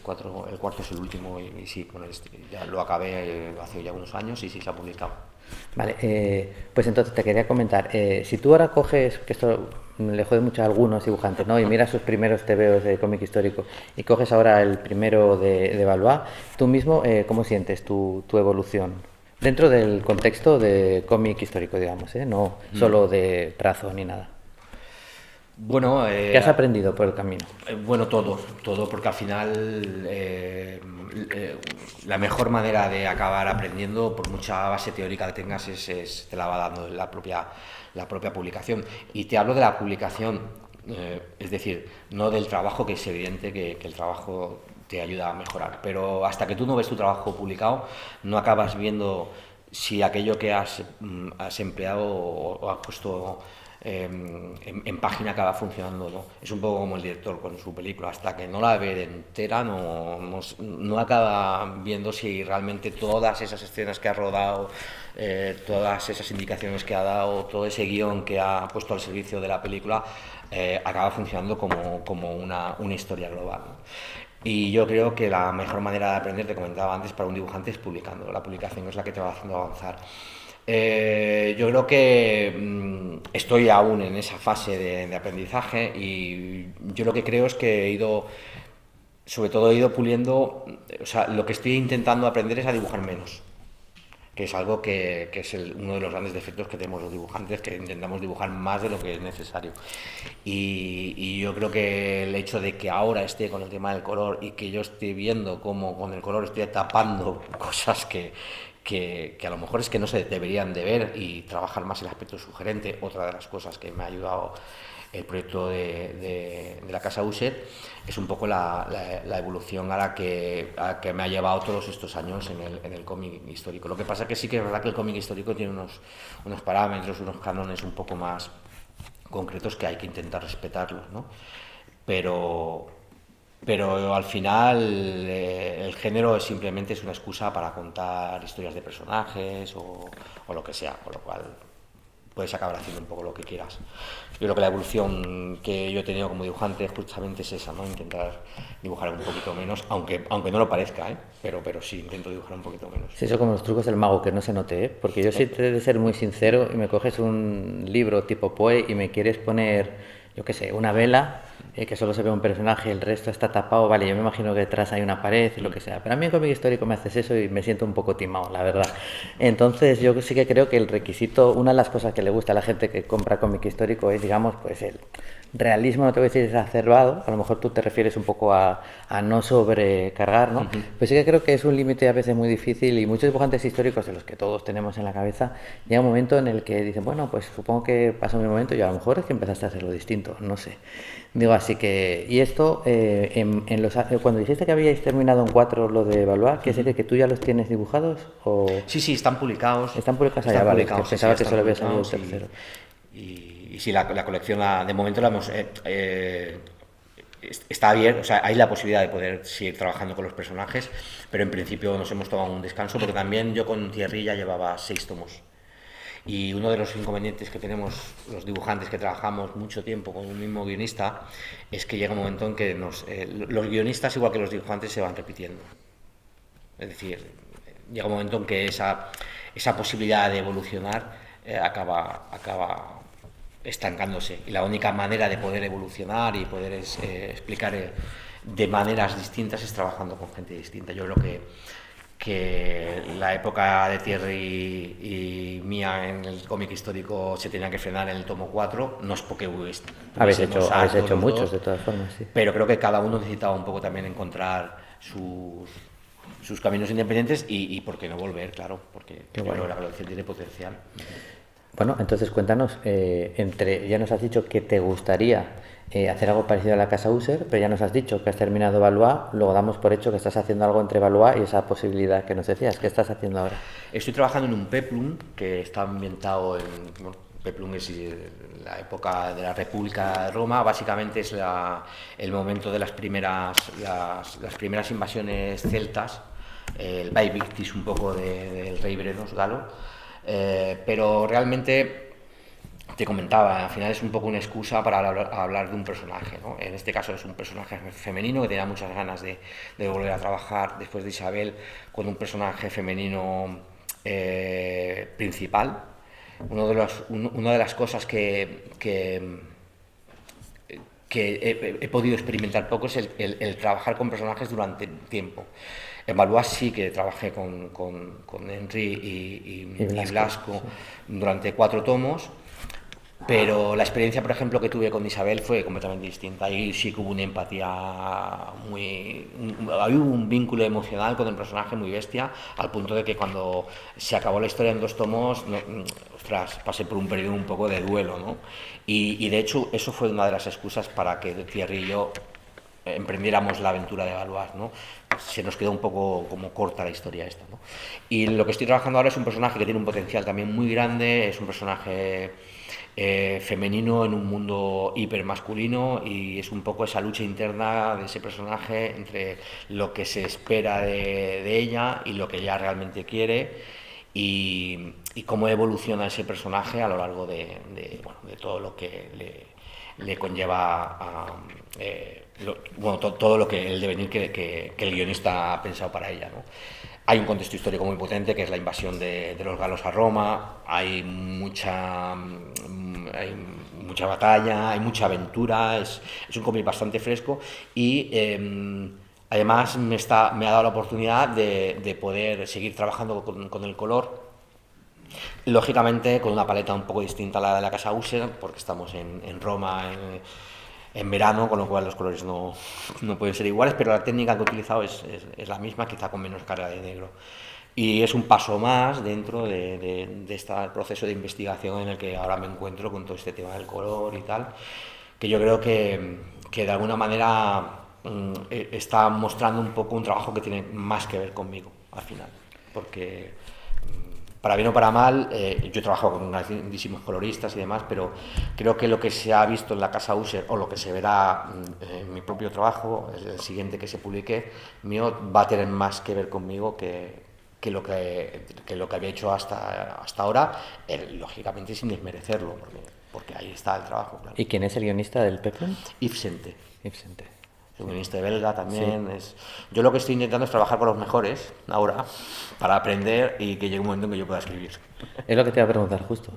4, el cuarto es el último y sí, bueno, ya lo acabé hace ya unos años y sí se ha publicado. Vale, pues entonces te quería comentar, si tú ahora coges, que esto le jode mucho a algunos dibujantes, ¿no?, y miras sus primeros tebeos de cómic histórico y coges ahora el primero de Valois, tú mismo, ¿cómo sientes tu evolución? Dentro del contexto de cómic histórico, digamos, no solo de trazo ni nada. Bueno, ¿qué has aprendido por el camino? Bueno, todo, porque al final la mejor manera de acabar aprendiendo, por mucha base teórica que tengas, te la va dando la propia publicación. Y te hablo de la publicación, es decir, no del trabajo, que es evidente que el trabajo te ayuda a mejorar, pero hasta que tú no ves tu trabajo publicado, no acabas viendo si aquello que has empleado o has puesto en página acaba funcionando, ¿no? Es un poco como el director con su película, hasta que no la ve entera no acaba viendo si realmente todas esas escenas que ha rodado, todas esas indicaciones que ha dado, todo ese guión que ha puesto al servicio de la película acaba funcionando como una historia global, ¿no? Y yo creo que la mejor manera de aprender, te comentaba antes, para un dibujante es publicando. La publicación es la que te va haciendo avanzar. Yo creo que estoy aún en esa fase de aprendizaje y yo lo que creo es que sobre todo he ido puliendo, o sea, lo que estoy intentando aprender es a dibujar menos, que es algo que es uno de los grandes defectos que tenemos los dibujantes, que intentamos dibujar más de lo que es necesario. Y yo creo que el hecho de que ahora esté con el tema del color y que yo esté viendo cómo con el color estoy tapando cosas que a lo mejor es que no se deberían de ver y trabajar más el aspecto sugerente, otra de las cosas que me ha ayudado el proyecto de la Casa User, es un poco la evolución a la que me ha llevado todos estos años en el cómic histórico. Lo que pasa es que sí que es verdad que el cómic histórico tiene unos parámetros, unos cánones un poco más concretos que hay que intentar respetarlos, ¿no? Pero al final el género simplemente es una excusa para contar historias de personajes o lo que sea, con lo cual puedes acabar haciendo un poco lo que quieras. Yo creo que la evolución que yo he tenido como dibujante justamente es esa, ¿no? Intentar dibujar un poquito menos, aunque no lo parezca, pero sí intento dibujar un poquito menos. Sí, eso como los trucos del mago, que no se note, porque yo sí te he de ser muy sincero y me coges un libro tipo Poe y me quieres poner, yo qué sé, una vela, que solo se ve un personaje, el resto está tapado, vale, yo me imagino que detrás hay una pared y lo que sea, pero a mí en cómic histórico me haces eso y me siento un poco timado, la verdad. Entonces yo sí que creo que el requisito, una de las cosas que le gusta a la gente que compra cómic histórico es, digamos, pues el realismo, no te voy a decir exacerbado, a lo mejor tú te refieres un poco a no sobrecargar, ¿no? Pues sí que creo que es un límite a veces muy difícil y muchos dibujantes históricos, de los que todos tenemos en la cabeza, llega un momento en el que dicen, bueno, pues supongo que pasó mi momento y a lo mejor es que empezaste a hacerlo distinto, no sé. Digo, así que, y esto, cuando dijiste que habíais terminado en 4 lo de evaluar, ¿qué es decir que tú ya los tienes dibujados o Sí, sí, están publicados. están publicados allá? Están Vale, es que publicados, sí, sí, pensaba que están solo había salido el publicados tercero. y sí, la colección de momento la hemos... está abierta, o sea, hay la posibilidad de poder seguir trabajando con los personajes, pero en principio nos hemos tomado un descanso porque también yo con Thierry ya llevaba 6 tomos. Y uno de los inconvenientes que tenemos los dibujantes que trabajamos mucho tiempo con un mismo guionista es que llega un momento en que los guionistas, igual que los dibujantes, se van repitiendo. Es decir, llega un momento en que esa posibilidad de evolucionar acaba estancándose. Y la única manera de poder evolucionar y poder explicar de maneras distintas es trabajando con gente distinta. Yo creo que la época de Thierry y mía en el cómic histórico se tenía que frenar en el tomo 4, no es porque Habéis hecho muchos de todas formas, sí. pero creo que cada uno necesitaba un poco también encontrar sus caminos independientes y por qué no volver, claro, porque bueno, la colección tiene potencial. Bueno, entonces cuéntanos, ya nos has dicho que te gustaría hacer algo parecido a la Casa User, pero ya nos has dicho que has terminado Valois, luego damos por hecho que estás haciendo algo entre Valois y esa posibilidad que nos decías. ¿Qué estás haciendo ahora? Estoy trabajando en un peplum que está ambientado Peplum es la época de la República de Roma, básicamente es el momento de las primeras invasiones celtas, el Vae Victis un poco del rey Brenos Galo, pero realmente te comentaba, al final es un poco una excusa para hablar de un personaje, ¿no? En este caso es un personaje femenino que tenía muchas ganas de volver a trabajar después de Isabel con un personaje femenino principal. Una de las cosas que he podido experimentar poco es el trabajar con personajes durante tiempo. En Valois sí que trabajé con Henry y Blasco sí, durante 4 tomos, pero la experiencia, por ejemplo, que tuve con Isabel fue completamente distinta. Ahí sí que hubo una empatía había un vínculo emocional con el personaje muy bestia, al punto de que cuando se acabó la historia en 2 tomos, ostras, pasé por un periodo un poco de duelo, ¿no? Y de hecho eso fue una de las excusas para que Thierry y yo emprendiéramos la aventura de Valois, ¿no? Se nos quedó un poco como corta la historia esta, ¿no? Y lo que estoy trabajando ahora es un personaje que tiene un potencial también muy grande, es un personaje femenino en un mundo hipermasculino y es un poco esa lucha interna de ese personaje entre lo que se espera de ella y lo que ella realmente quiere y cómo evoluciona ese personaje a lo largo de todo lo que le conlleva todo lo que el devenir que el guionista ha pensado para ella, ¿no? Hay un contexto histórico muy potente que es la invasión de los galos a Roma, hay mucha batalla, hay mucha aventura, es un cómic bastante fresco y además me ha dado la oportunidad de poder seguir trabajando con el color, lógicamente con una paleta un poco distinta a la de la Casa User, porque estamos en Roma en verano, con lo cual los colores no pueden ser iguales, pero la técnica que he utilizado es la misma, quizá con menos carga de negro. Y es un paso más dentro de este proceso de investigación en el que ahora me encuentro con todo este tema del color y tal, que yo creo que de alguna manera está mostrando un poco un trabajo que tiene más que ver conmigo al final, porque para bien o para mal, yo he trabajado con grandísimos coloristas y demás, pero creo que lo que se ha visto en la Casa User o lo que se verá en mi propio trabajo, el siguiente que se publique mío, va a tener más que ver conmigo que lo que había hecho hasta ahora, lógicamente sin desmerecerlo, porque ahí está el trabajo. Claro. ¿Y quién es el guionista del Peplum? Yves Sente. Yves Sente. Es un guionista belga también. Sí. Yo lo que estoy intentando es trabajar con los mejores ahora para aprender y que llegue un momento en que yo pueda escribir. Es lo que te iba a preguntar justo.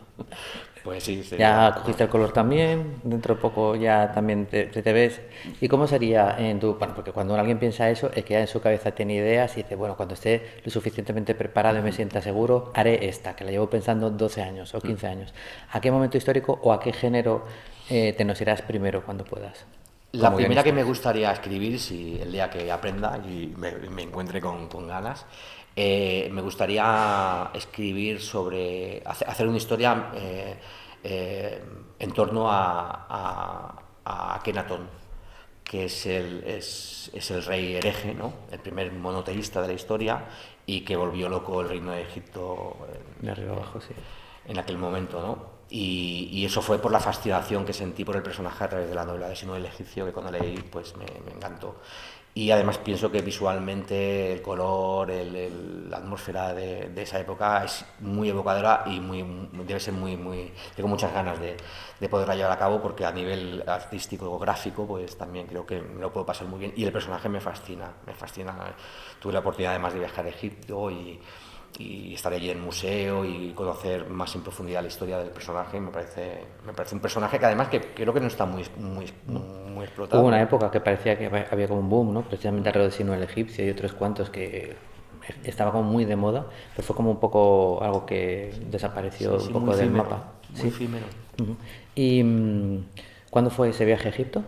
Pues sí. Ya cogiste el color también, dentro de poco ya también te ves. ¿Y cómo sería en tu...? Bueno, porque cuando alguien piensa eso es que ya en su cabeza tiene ideas y dice, bueno, cuando esté lo suficientemente preparado y me sienta seguro, haré esta, que la llevo pensando 12 años o 15 años. ¿A qué momento histórico o a qué género te nos irás primero cuando puedas? La primera que me gustaría escribir, si el día que aprenda y me encuentre con ganas, me gustaría escribir hacer una historia en torno a a Akenatón, que es el rey hereje, ¿no? El primer monoteísta de la historia y que volvió loco el reino de Egipto De arriba abajo, sí. en aquel momento, ¿no? Y eso fue por la fascinación que sentí por el personaje a través de la novela de Sinué el egipcio, que cuando leí pues me encantó. Y además pienso que visualmente el color, la atmósfera de esa época es muy evocadora y debe ser muy... Tengo muchas ganas de poderla llevar a cabo porque a nivel artístico o gráfico pues también creo que me lo puedo pasar muy bien. Y el personaje me fascina. Tuve la oportunidad además de viajar a Egipto y estar allí en el museo y conocer más en profundidad la historia del personaje. Me parece un personaje que además que creo que no está muy explotado. Hubo una época que parecía que había como un boom, ¿no? Precisamente alrededor de Sino el egipcio y otros cuantos que estaba como muy de moda, pero fue como un poco algo que desapareció Sí, un poco muy del efímero, mapa. muy efímero. Uh-huh. ¿Y cuándo fue ese viaje a Egipto?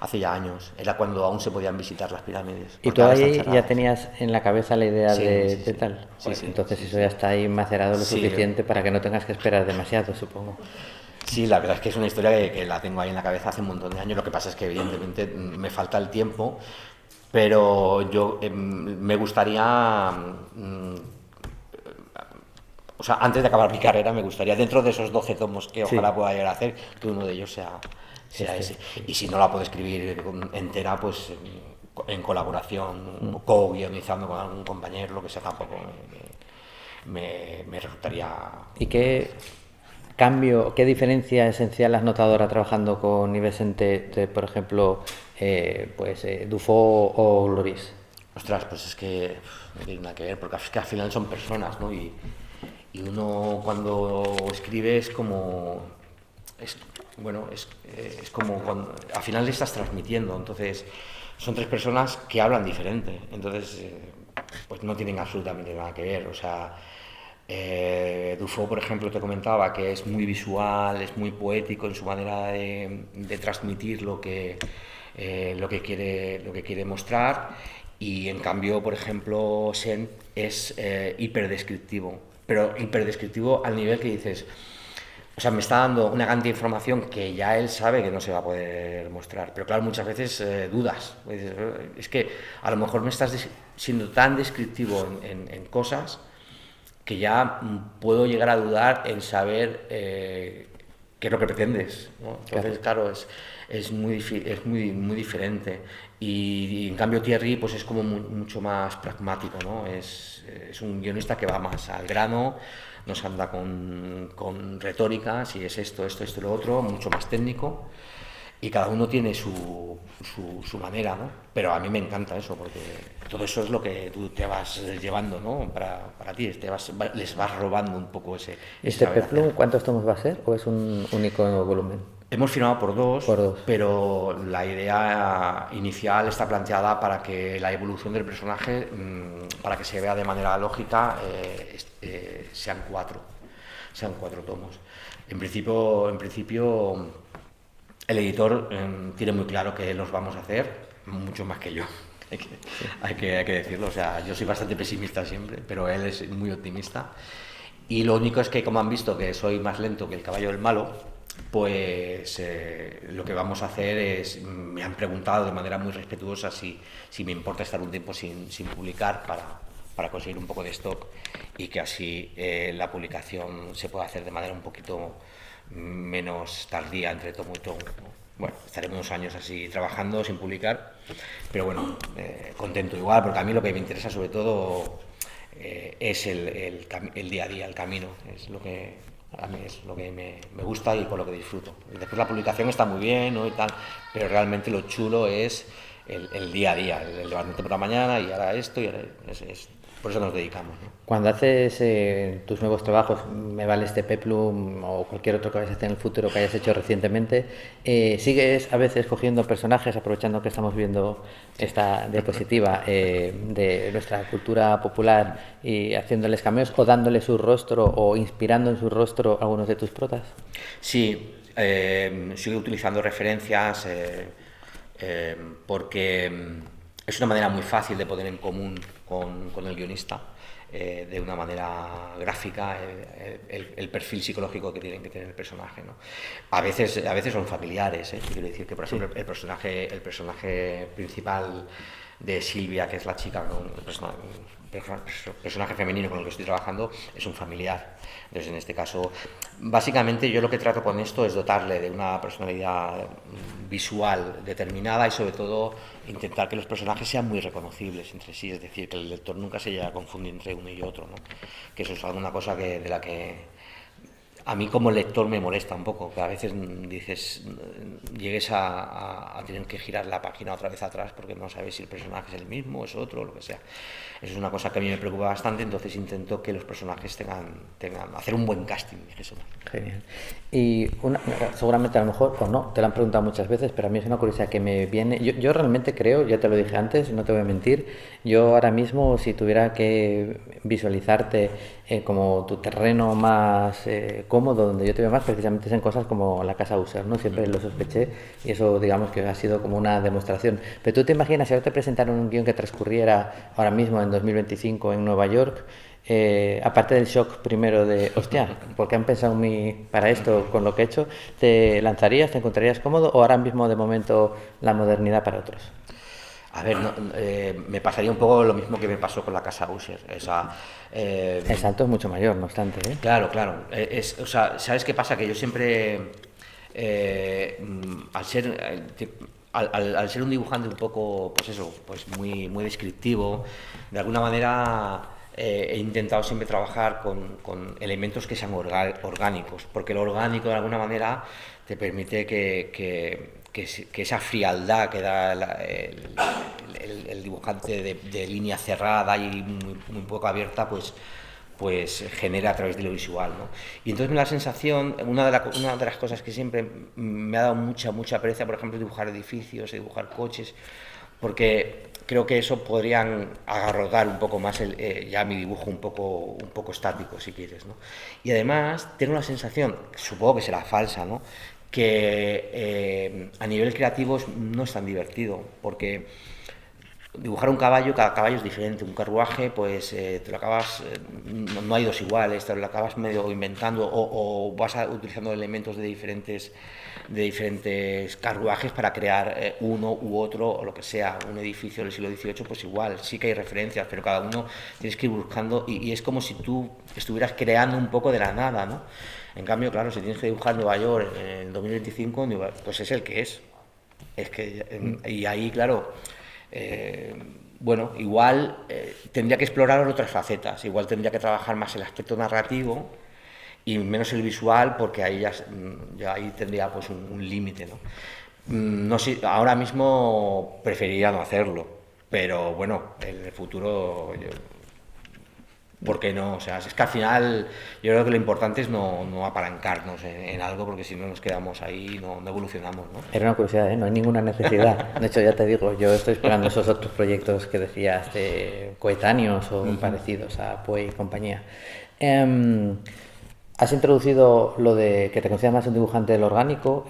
Hace ya años, era cuando aún se podían visitar las pirámides. ¿Y porque tú ahora están ahí ya cerradas. tenías en la cabeza la idea Sí, de, sí, de sí. tal? Sí, Pues sí, entonces sí, eso sí. ya está ahí macerado lo Sí. suficiente para que no tengas que esperar demasiado, supongo. Sí, la verdad es que es una historia que la tengo ahí en la cabeza hace un montón de años. Lo que pasa es que evidentemente me falta el tiempo, pero yo me gustaría, o sea, antes de acabar mi carrera, me gustaría, dentro de esos 12 tomos que Sí. ojalá pueda llegar a hacer, que uno de ellos sea ese. Y si no la puedo escribir entera, pues en colaboración, co-guionizando con algún compañero, lo que sea, tampoco me resultaría... ¿Y qué cambio, qué diferencia esencial has notado ahora trabajando con Yves Saint, por ejemplo, Dufault o Loris? Ostras, pues es que no tiene nada que ver, porque es que al final son personas, ¿no? Y uno cuando escribe es como... es como cuando al final le estás transmitiendo, entonces son tres personas que hablan diferente, entonces pues no tienen absolutamente nada que ver, o sea... Dufault, por ejemplo, te comentaba que es muy visual, es muy poético en su manera de transmitir lo que quiere mostrar, y en cambio, por ejemplo, Saint es hiperdescriptivo, pero hiperdescriptivo al nivel que dices, o sea, me está dando una cantidad de información que ya él sabe que no se va a poder mostrar, pero claro, muchas veces dudas, es que a lo mejor me estás siendo tan descriptivo en cosas que ya puedo llegar a dudar en saber qué es lo que pretendes, ¿no? Entonces, claro, es muy diferente. Y en cambio Thierry pues es como mucho más pragmático, ¿no? Es un guionista que va más al grano, no se anda con retórica, si es esto, y lo otro, mucho más técnico. Y cada uno tiene su manera, ¿no? Pero a mí me encanta eso, porque todo eso es lo que tú te vas llevando, ¿no? Para ti, les vas robando un poco ese ¿Este saber peplum hacer. cuántos tomos va a ser o es un único volumen? Hemos firmado por dos, Por dos. pero la idea inicial está planteada para que la evolución del personaje, para que se vea de manera lógica, sean cuatro tomos. En principio el editor tiene muy claro que los vamos a hacer, mucho más que yo. Hay que decirlo, o sea, yo soy bastante pesimista siempre, pero él es muy optimista. Y lo único es que, como han visto que soy más lento que el caballo del malo, pues lo que vamos a hacer es, me han preguntado de manera muy respetuosa si me importa estar un tiempo sin publicar para conseguir un poco de stock y que así la publicación se pueda hacer de manera un poquito menos tardía entre tomo y tomo, ¿no? Bueno, estaremos unos años así trabajando sin publicar, pero bueno, contento igual, porque a mí lo que me interesa sobre todo es el día a día, el camino, es lo que a mí es lo que me gusta y con lo que disfruto. Después la publicación está muy bien, ¿no? Y tal, pero realmente lo chulo es el día a día, el levantarte por la mañana y ahora esto, y ahora por eso nos dedicamos, ¿no? Cuando haces tus nuevos trabajos, me vale este peplum o cualquier otro que vayas a hacer en el futuro que hayas hecho recientemente, ¿sigues a veces cogiendo personajes, aprovechando que estamos viendo esta diapositiva de nuestra cultura popular y haciéndoles cameos o dándoles su rostro o inspirando en su rostro a algunos de tus protas? Sí, sigo utilizando referencias porque es una manera muy fácil de poner en común con el guionista. de una manera gráfica el perfil psicológico que tienen que tener el personaje, ¿no? A veces son familiares, ¿eh? Quiero decir que, por ejemplo, el personaje principal de Silvia, que es la chica, personaje femenino con el que estoy trabajando, es un familiar. Entonces, en este caso, básicamente yo lo que trato con esto es dotarle de una personalidad visual determinada y sobre todo intentar que los personajes sean muy reconocibles entre sí, es decir, que el lector nunca se llegue a confundir entre uno y otro, ¿no? Que eso es alguna cosa de la que a mí como lector me molesta un poco, que a veces dices, llegues a tener que girar la página otra vez atrás porque no sabes si el personaje es el mismo o es otro o lo que sea. Eso es una cosa que a mí me preocupa bastante, entonces intento que los personajes hacer un buen casting, dijésemos. Genial. Y seguramente a lo mejor, o no, te lo han preguntado muchas veces, pero a mí es una curiosidad que me viene. Yo realmente creo, ya te lo dije antes, no te voy a mentir, yo ahora mismo si tuviera que visualizarte como tu terreno más cómodo, donde yo te veo más, precisamente es en cosas como la casa User, ¿no? Siempre lo sospeché y eso digamos que ha sido como una demostración. Pero tú te imaginas si ahora te presentaron un guión que transcurriera ahora mismo en 2025 en Nueva York, aparte del shock primero de, hostia, ¿por qué han pensado en mí para esto con lo que he hecho? ¿Te lanzarías, te encontrarías cómodo o ahora mismo de momento la modernidad para otros? A ver, me pasaría un poco lo mismo que me pasó con la casa Usher. El salto es mucho mayor, no obstante, ¿eh? Claro, claro. O sea, ¿sabes qué pasa? Que yo siempre, al ser un dibujante un poco, pues eso, pues muy descriptivo, de alguna manera he intentado siempre trabajar con elementos que sean orgánicos, porque lo orgánico de alguna manera te permite que esa frialdad que da el dibujante de línea cerrada y muy poco abierta, pues genera a través de lo visual, ¿no? Y entonces me da la sensación, una de las cosas que siempre me ha dado mucha pereza, por ejemplo, es dibujar edificios, dibujar coches, porque creo que eso podrían agarrotar un poco más ya mi dibujo un poco estático, si quieres, ¿no? Y además tengo la sensación, supongo que será falsa, ¿no?, que a nivel creativo no es tan divertido, porque dibujar un caballo, cada caballo es diferente. Un carruaje, pues te lo acabas, no hay dos iguales, te lo acabas medio inventando o vas utilizando elementos de diferentes carruajes para crear uno u otro o lo que sea. Un edificio del siglo XVIII, pues igual, sí que hay referencias, pero cada uno tienes que ir buscando y es como si tú estuvieras creando un poco de la nada, ¿no? En cambio, claro, si tienes que dibujar Nueva York en 2025, pues es el que es. Y ahí, claro, bueno, igual tendría que explorar otras facetas, igual tendría que trabajar más el aspecto narrativo y menos el visual, porque ahí ya ahí tendría pues un límite, ¿no? No sé, ahora mismo preferiría no hacerlo, pero bueno, en el futuro ¿por qué no? O sea, es que al final yo creo que lo importante es no apalancarnos en algo, porque si no nos quedamos ahí no evolucionamos, ¿no? Era una curiosidad, ¿eh? No hay ninguna necesidad. De hecho, ya te digo, yo estoy esperando esos otros proyectos que decías de coetáneos o parecidos a Poe y compañía. Has introducido lo de que te consideras más un dibujante del orgánico.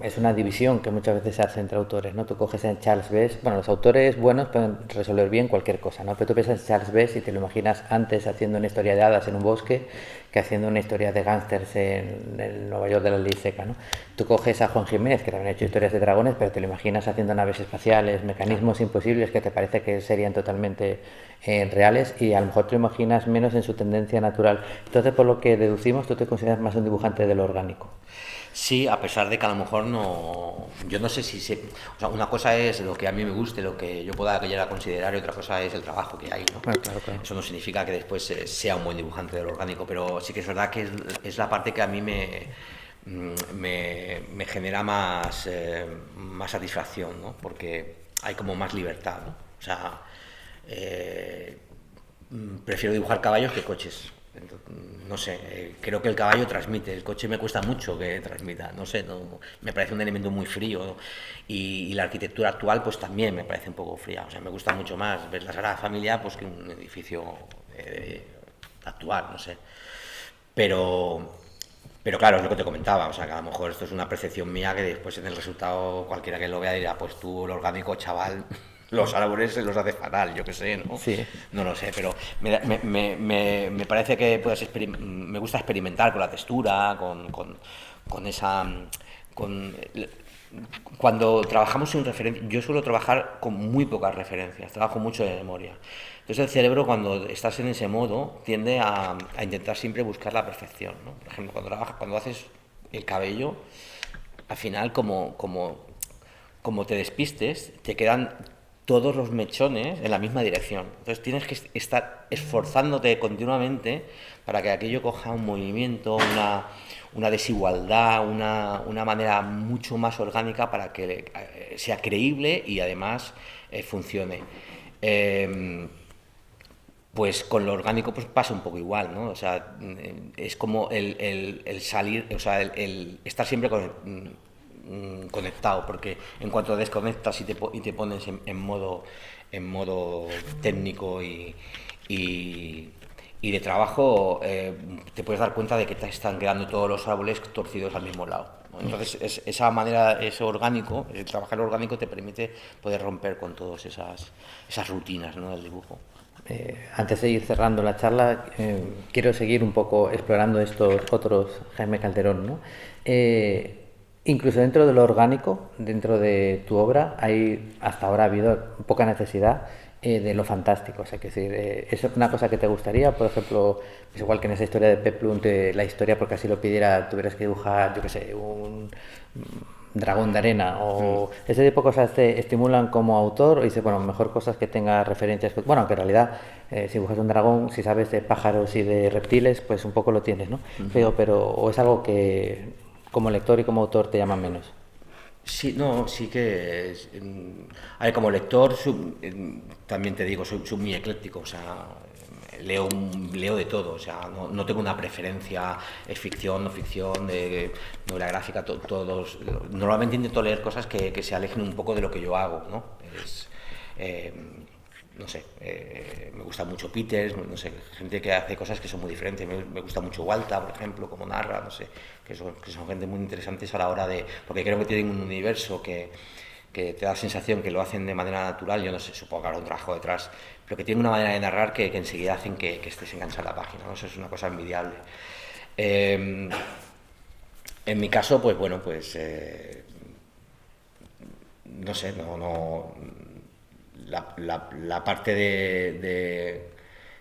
Es una división que muchas veces se hace entre autores, ¿no? Tú coges a Charles Bess, bueno, los autores buenos pueden resolver bien cualquier cosa, ¿no? Pero tú piensas en Charles Bess y te lo imaginas antes haciendo una historia de hadas en un bosque que haciendo una historia de gángsters en el Nueva York de la ley seca, ¿no? Tú coges a Juan Jiménez, que también ha hecho historias de dragones, pero te lo imaginas haciendo naves espaciales, mecanismos imposibles que te parece que serían totalmente reales y a lo mejor te lo imaginas menos en su tendencia natural. Entonces, por lo que deducimos, tú te consideras más un dibujante de lo orgánico. Sí, a pesar de que a lo mejor no... Yo no sé si... O sea, una cosa es lo que a mí me guste, lo que yo pueda llegar a considerar, y otra cosa es el trabajo que hay, ¿no? Claro, claro. Eso no significa que después sea un buen dibujante del orgánico, pero sí que es verdad que es la parte que a mí me genera más satisfacción, ¿no? Porque hay como más libertad, ¿no? O sea, prefiero dibujar caballos que coches. No sé, creo que el caballo transmite, el coche me cuesta mucho que transmita, no sé, me parece un elemento muy frío, ¿no? Y la arquitectura actual pues también me parece un poco fría, o sea, me gusta mucho más ver la Sagrada Familia pues que un edificio actual, no sé, pero claro, es lo que te comentaba, o sea, que a lo mejor esto es una percepción mía que después en el resultado cualquiera que lo vea dirá, pues tú, el orgánico, chaval, los árboles se los hace fatal, yo qué sé, ¿no? Sí. No lo sé, pero me parece que me gusta experimentar con la textura, con esa... Con, cuando trabajamos sin referencia, yo suelo trabajar con muy pocas referencias, trabajo mucho de memoria. Entonces el cerebro, cuando estás en ese modo, tiende a intentar siempre buscar la perfección, ¿no? Por ejemplo, cuando haces el cabello, al final, como te despistes, te quedan todos los mechones en la misma dirección. Entonces tienes que estar esforzándote continuamente para que aquello coja un movimiento, una desigualdad, una manera mucho más orgánica para que sea creíble y además funcione. Pues con lo orgánico pues pasa un poco igual, ¿no? O sea, es como el salir, o sea, el estar siempre conectado, porque en cuanto desconectas y te pones en modo técnico y de trabajo, te puedes dar cuenta de que te están quedando todos los árboles torcidos al mismo lado, ¿no? Entonces, esa manera, eso orgánico, el trabajar orgánico te permite poder romper con todas esas rutinas, ¿no?, del dibujo. Antes de ir cerrando la charla, quiero seguir un poco explorando estos otros Jaime Calderón, ¿no? Incluso dentro de lo orgánico, dentro de tu obra, hasta ahora ha habido poca necesidad de lo fantástico. O sea, que decir, ¿es una cosa que te gustaría? Por ejemplo, pues igual que en esa historia de Peplum, la historia, porque así lo pidiera, tuvieras que dibujar, yo qué sé, un dragón de arena, o ese tipo de cosas te estimulan como autor, o dices, bueno, mejor cosas que tenga referencias, bueno, que en realidad si dibujas un dragón, si sabes de pájaros y de reptiles, pues un poco lo tienes, ¿no? Pero o es algo que como lector y como autor te llama menos. Sí, no, sí que a ver, como lector también te digo, soy muy ecléctico, o sea, leo de todo, o sea, no tengo una preferencia, es ficción, no ficción, de novela gráfica, todos. Normalmente intento leer cosas que se alejen un poco de lo que yo hago, ¿no? Eh, no sé, me gusta mucho Peters, no sé, gente que hace cosas que son muy diferentes. Me gusta mucho Walta, por ejemplo, como narra, no sé, que son gente muy interesantes a la hora de... Porque creo que tienen un universo que te da la sensación que lo hacen de manera natural. Yo no sé, supongo que habrá un trabajo detrás, pero que tienen una manera de narrar que enseguida hacen que estés enganchado a la página, ¿no? Eso es una cosa envidiable. En mi caso, pues bueno, pues... no sé, la parte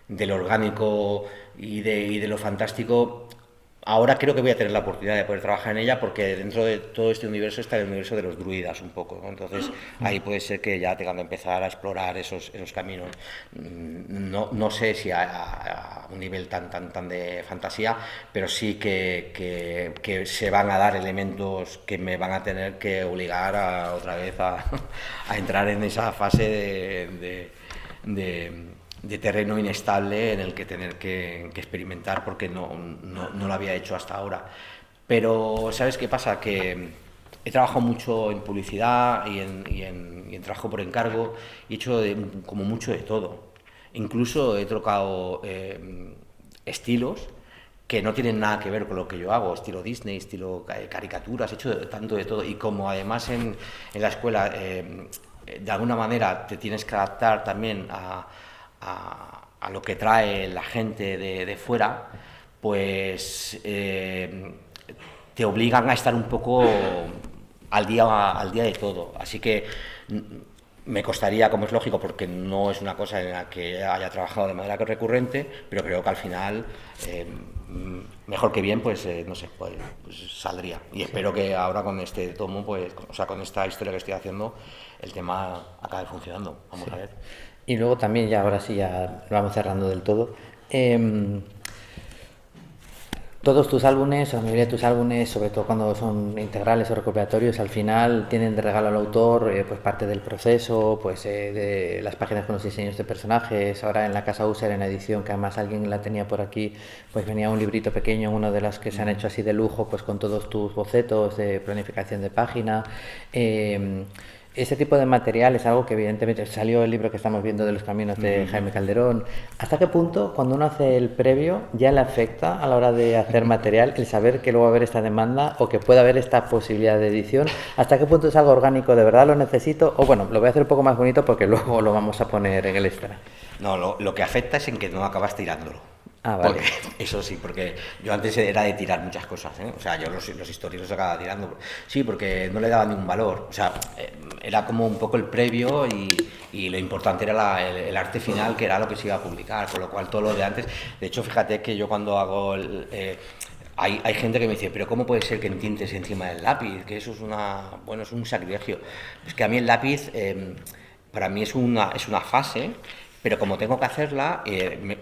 del orgánico y de lo fantástico, ahora creo que voy a tener la oportunidad de poder trabajar en ella, porque dentro de todo este universo está el universo de los druidas un poco, ¿no? Entonces ahí puede ser que ya tengan que empezar a explorar esos caminos. No sé si a un nivel tan de fantasía, pero sí que se van a dar elementos que me van a tener que obligar otra vez a entrar en esa fase de terreno inestable en el que tener que experimentar, porque no lo había hecho hasta ahora. Pero ¿sabes qué pasa? Que he trabajado mucho en publicidad y en trabajo por encargo, y he hecho como mucho de todo. Incluso he trocado estilos que no tienen nada que ver con lo que yo hago, estilo Disney, estilo caricaturas, he hecho tanto de todo. Y como además en la escuela de alguna manera te tienes que adaptar también a lo que trae la gente de fuera, pues te obligan a estar un poco al día de todo. Así que me costaría, como es lógico, porque no es una cosa en la que haya trabajado de manera recurrente, pero creo que al final, mejor que bien, pues no sé, pues saldría. Y espero que ahora con este tomo, pues, o sea, con esta historia que estoy haciendo, el tema acabe funcionando. Vamos a ver. Y luego también, ya ahora sí, ya lo vamos cerrando del todo. Todos tus álbumes, o la mayoría de tus álbumes, sobre todo cuando son integrales o recopilatorios, al final tienen de regalo al autor pues parte del proceso, pues de las páginas con los diseños de personajes. Ahora en la Casa User, en la edición, que además alguien la tenía por aquí, pues venía un librito pequeño, uno de las que se han hecho así de lujo, pues con todos tus bocetos de planificación de página. Ese tipo de material es algo que evidentemente salió el libro que estamos viendo de los caminos de Jaime Calderón. ¿Hasta qué punto, cuando uno hace el previo, ya le afecta a la hora de hacer material el saber que luego va a haber esta demanda o que puede haber esta posibilidad de edición? ¿Hasta qué punto es algo orgánico, de verdad lo necesito? O bueno, lo voy a hacer un poco más bonito porque luego lo vamos a poner en el extra. No, lo que afecta es en que no acabas tirándolo. Ah, vale. Porque, eso sí, porque yo antes era de tirar muchas cosas, ¿eh? O sea, yo los históricos los acababa tirando. Sí, porque no le daba ningún valor. O sea, era como un poco el previo y lo importante era el arte final, que era lo que se iba a publicar, con lo cual todo lo de antes. De hecho, fíjate que yo cuando hago hay gente que me dice, pero ¿cómo puede ser que entintes encima del lápiz? Que eso es es un sacrilegio. Es que a mí el lápiz, para mí es una fase. Pero como tengo que hacerla,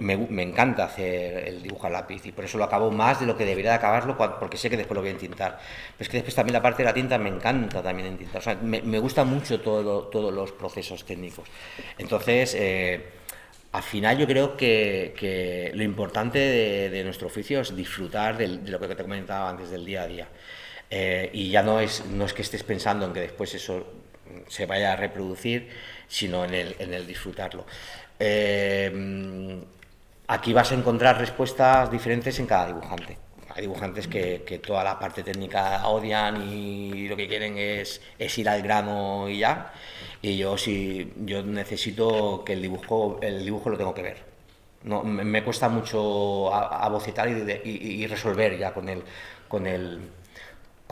me encanta hacer el dibujo a lápiz y por eso lo acabo más de lo que debería de acabarlo porque sé que después lo voy a entintar. Pero es que después también la parte de la tinta me encanta también entintar. O sea, me gusta mucho todos los procesos técnicos. Entonces, al final yo creo que lo importante de nuestro oficio es disfrutar de lo que te comentaba antes del día a día. Y ya no es que estés pensando en que después eso se vaya a reproducir, sino en el disfrutarlo. Aquí vas a encontrar respuestas diferentes en cada dibujante. Hay dibujantes que toda la parte técnica odian y lo que quieren es ir al grano y ya. Y yo necesito que el dibujo lo tengo que ver. No, me cuesta mucho abocetar y resolver ya con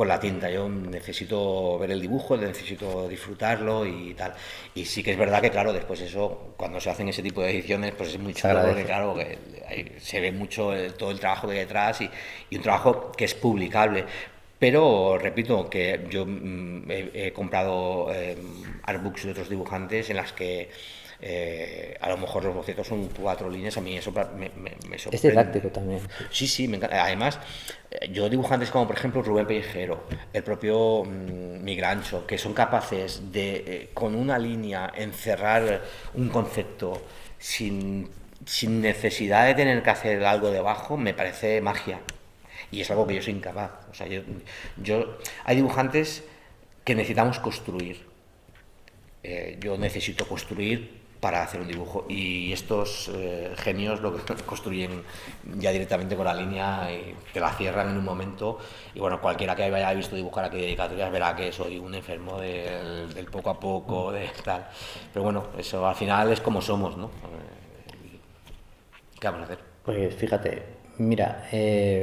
la tinta. Yo necesito ver el dibujo, necesito disfrutarlo y tal. Y sí que es verdad que, claro, después eso, cuando se hacen ese tipo de ediciones, pues es muy chulo porque, claro, se ve mucho todo el trabajo que hay detrás y un trabajo que es publicable. Pero, repito, que yo he comprado artbooks de otros dibujantes en las que a lo mejor los bocetos son 4 líneas, a mí eso me sorprende. Es didáctico también. Sí, me encanta. Además, yo dibujantes como por ejemplo Rubén Pellejero, el propio Migrancho, que son capaces de con una línea encerrar un concepto sin necesidad de tener que hacer algo debajo, me parece magia. Y es algo que yo soy incapaz. O sea, hay dibujantes que necesitamos construir. Yo necesito construir para hacer un dibujo y estos genios lo que construyen ya directamente con la línea y te la cierran en un momento y bueno, cualquiera que haya visto dibujar aquí dedicatorias verá que soy un enfermo del poco a poco, de tal, pero bueno, eso al final es como somos, ¿no? ¿Qué vamos a hacer? Pues fíjate, mira,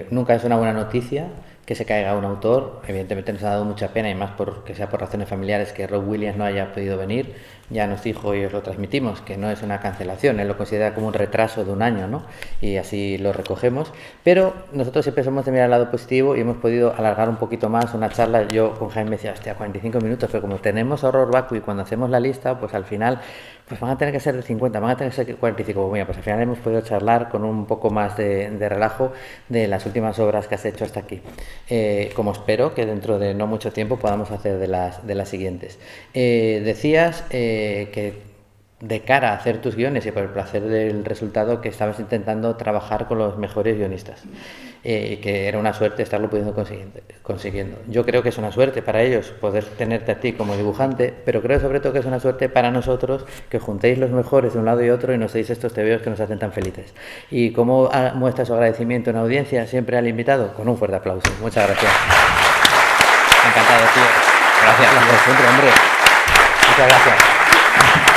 nunca es una buena noticia que se caiga un autor. Evidentemente nos ha dado mucha pena y más porque sea por razones familiares que Rob Williams no haya podido venir. Ya nos dijo y os lo transmitimos que no es una cancelación, él lo considera como un retraso de un año, ¿no? Y así lo recogemos. Pero nosotros siempre somos de mirar el lado positivo y hemos podido alargar un poquito más una charla. Yo con Jaime decía, hostia, 45 minutos, pero como tenemos Horror Vacui y cuando hacemos la lista, pues al final pues van a tener que ser de 50, van a tener que ser 45. Pues mira, pues al final hemos podido charlar con un poco más de relajo de las últimas obras que has hecho hasta aquí. Como espero que dentro de no mucho tiempo podamos hacer de las siguientes. Decías que de cara a hacer tus guiones y por el placer del resultado que estabas intentando trabajar con los mejores guionistas, que era una suerte estarlo pudiendo consiguiendo. Yo creo que es una suerte para ellos poder tenerte a ti como dibujante, pero creo sobre todo que es una suerte para nosotros que juntéis los mejores de un lado y otro y nos deis estos tebeos que nos hacen tan felices. Y cómo muestra su agradecimiento en audiencia siempre al invitado, con un fuerte aplauso. Muchas gracias. Encantado, tío. Gracias. Siempre, hombre. Muchas gracias.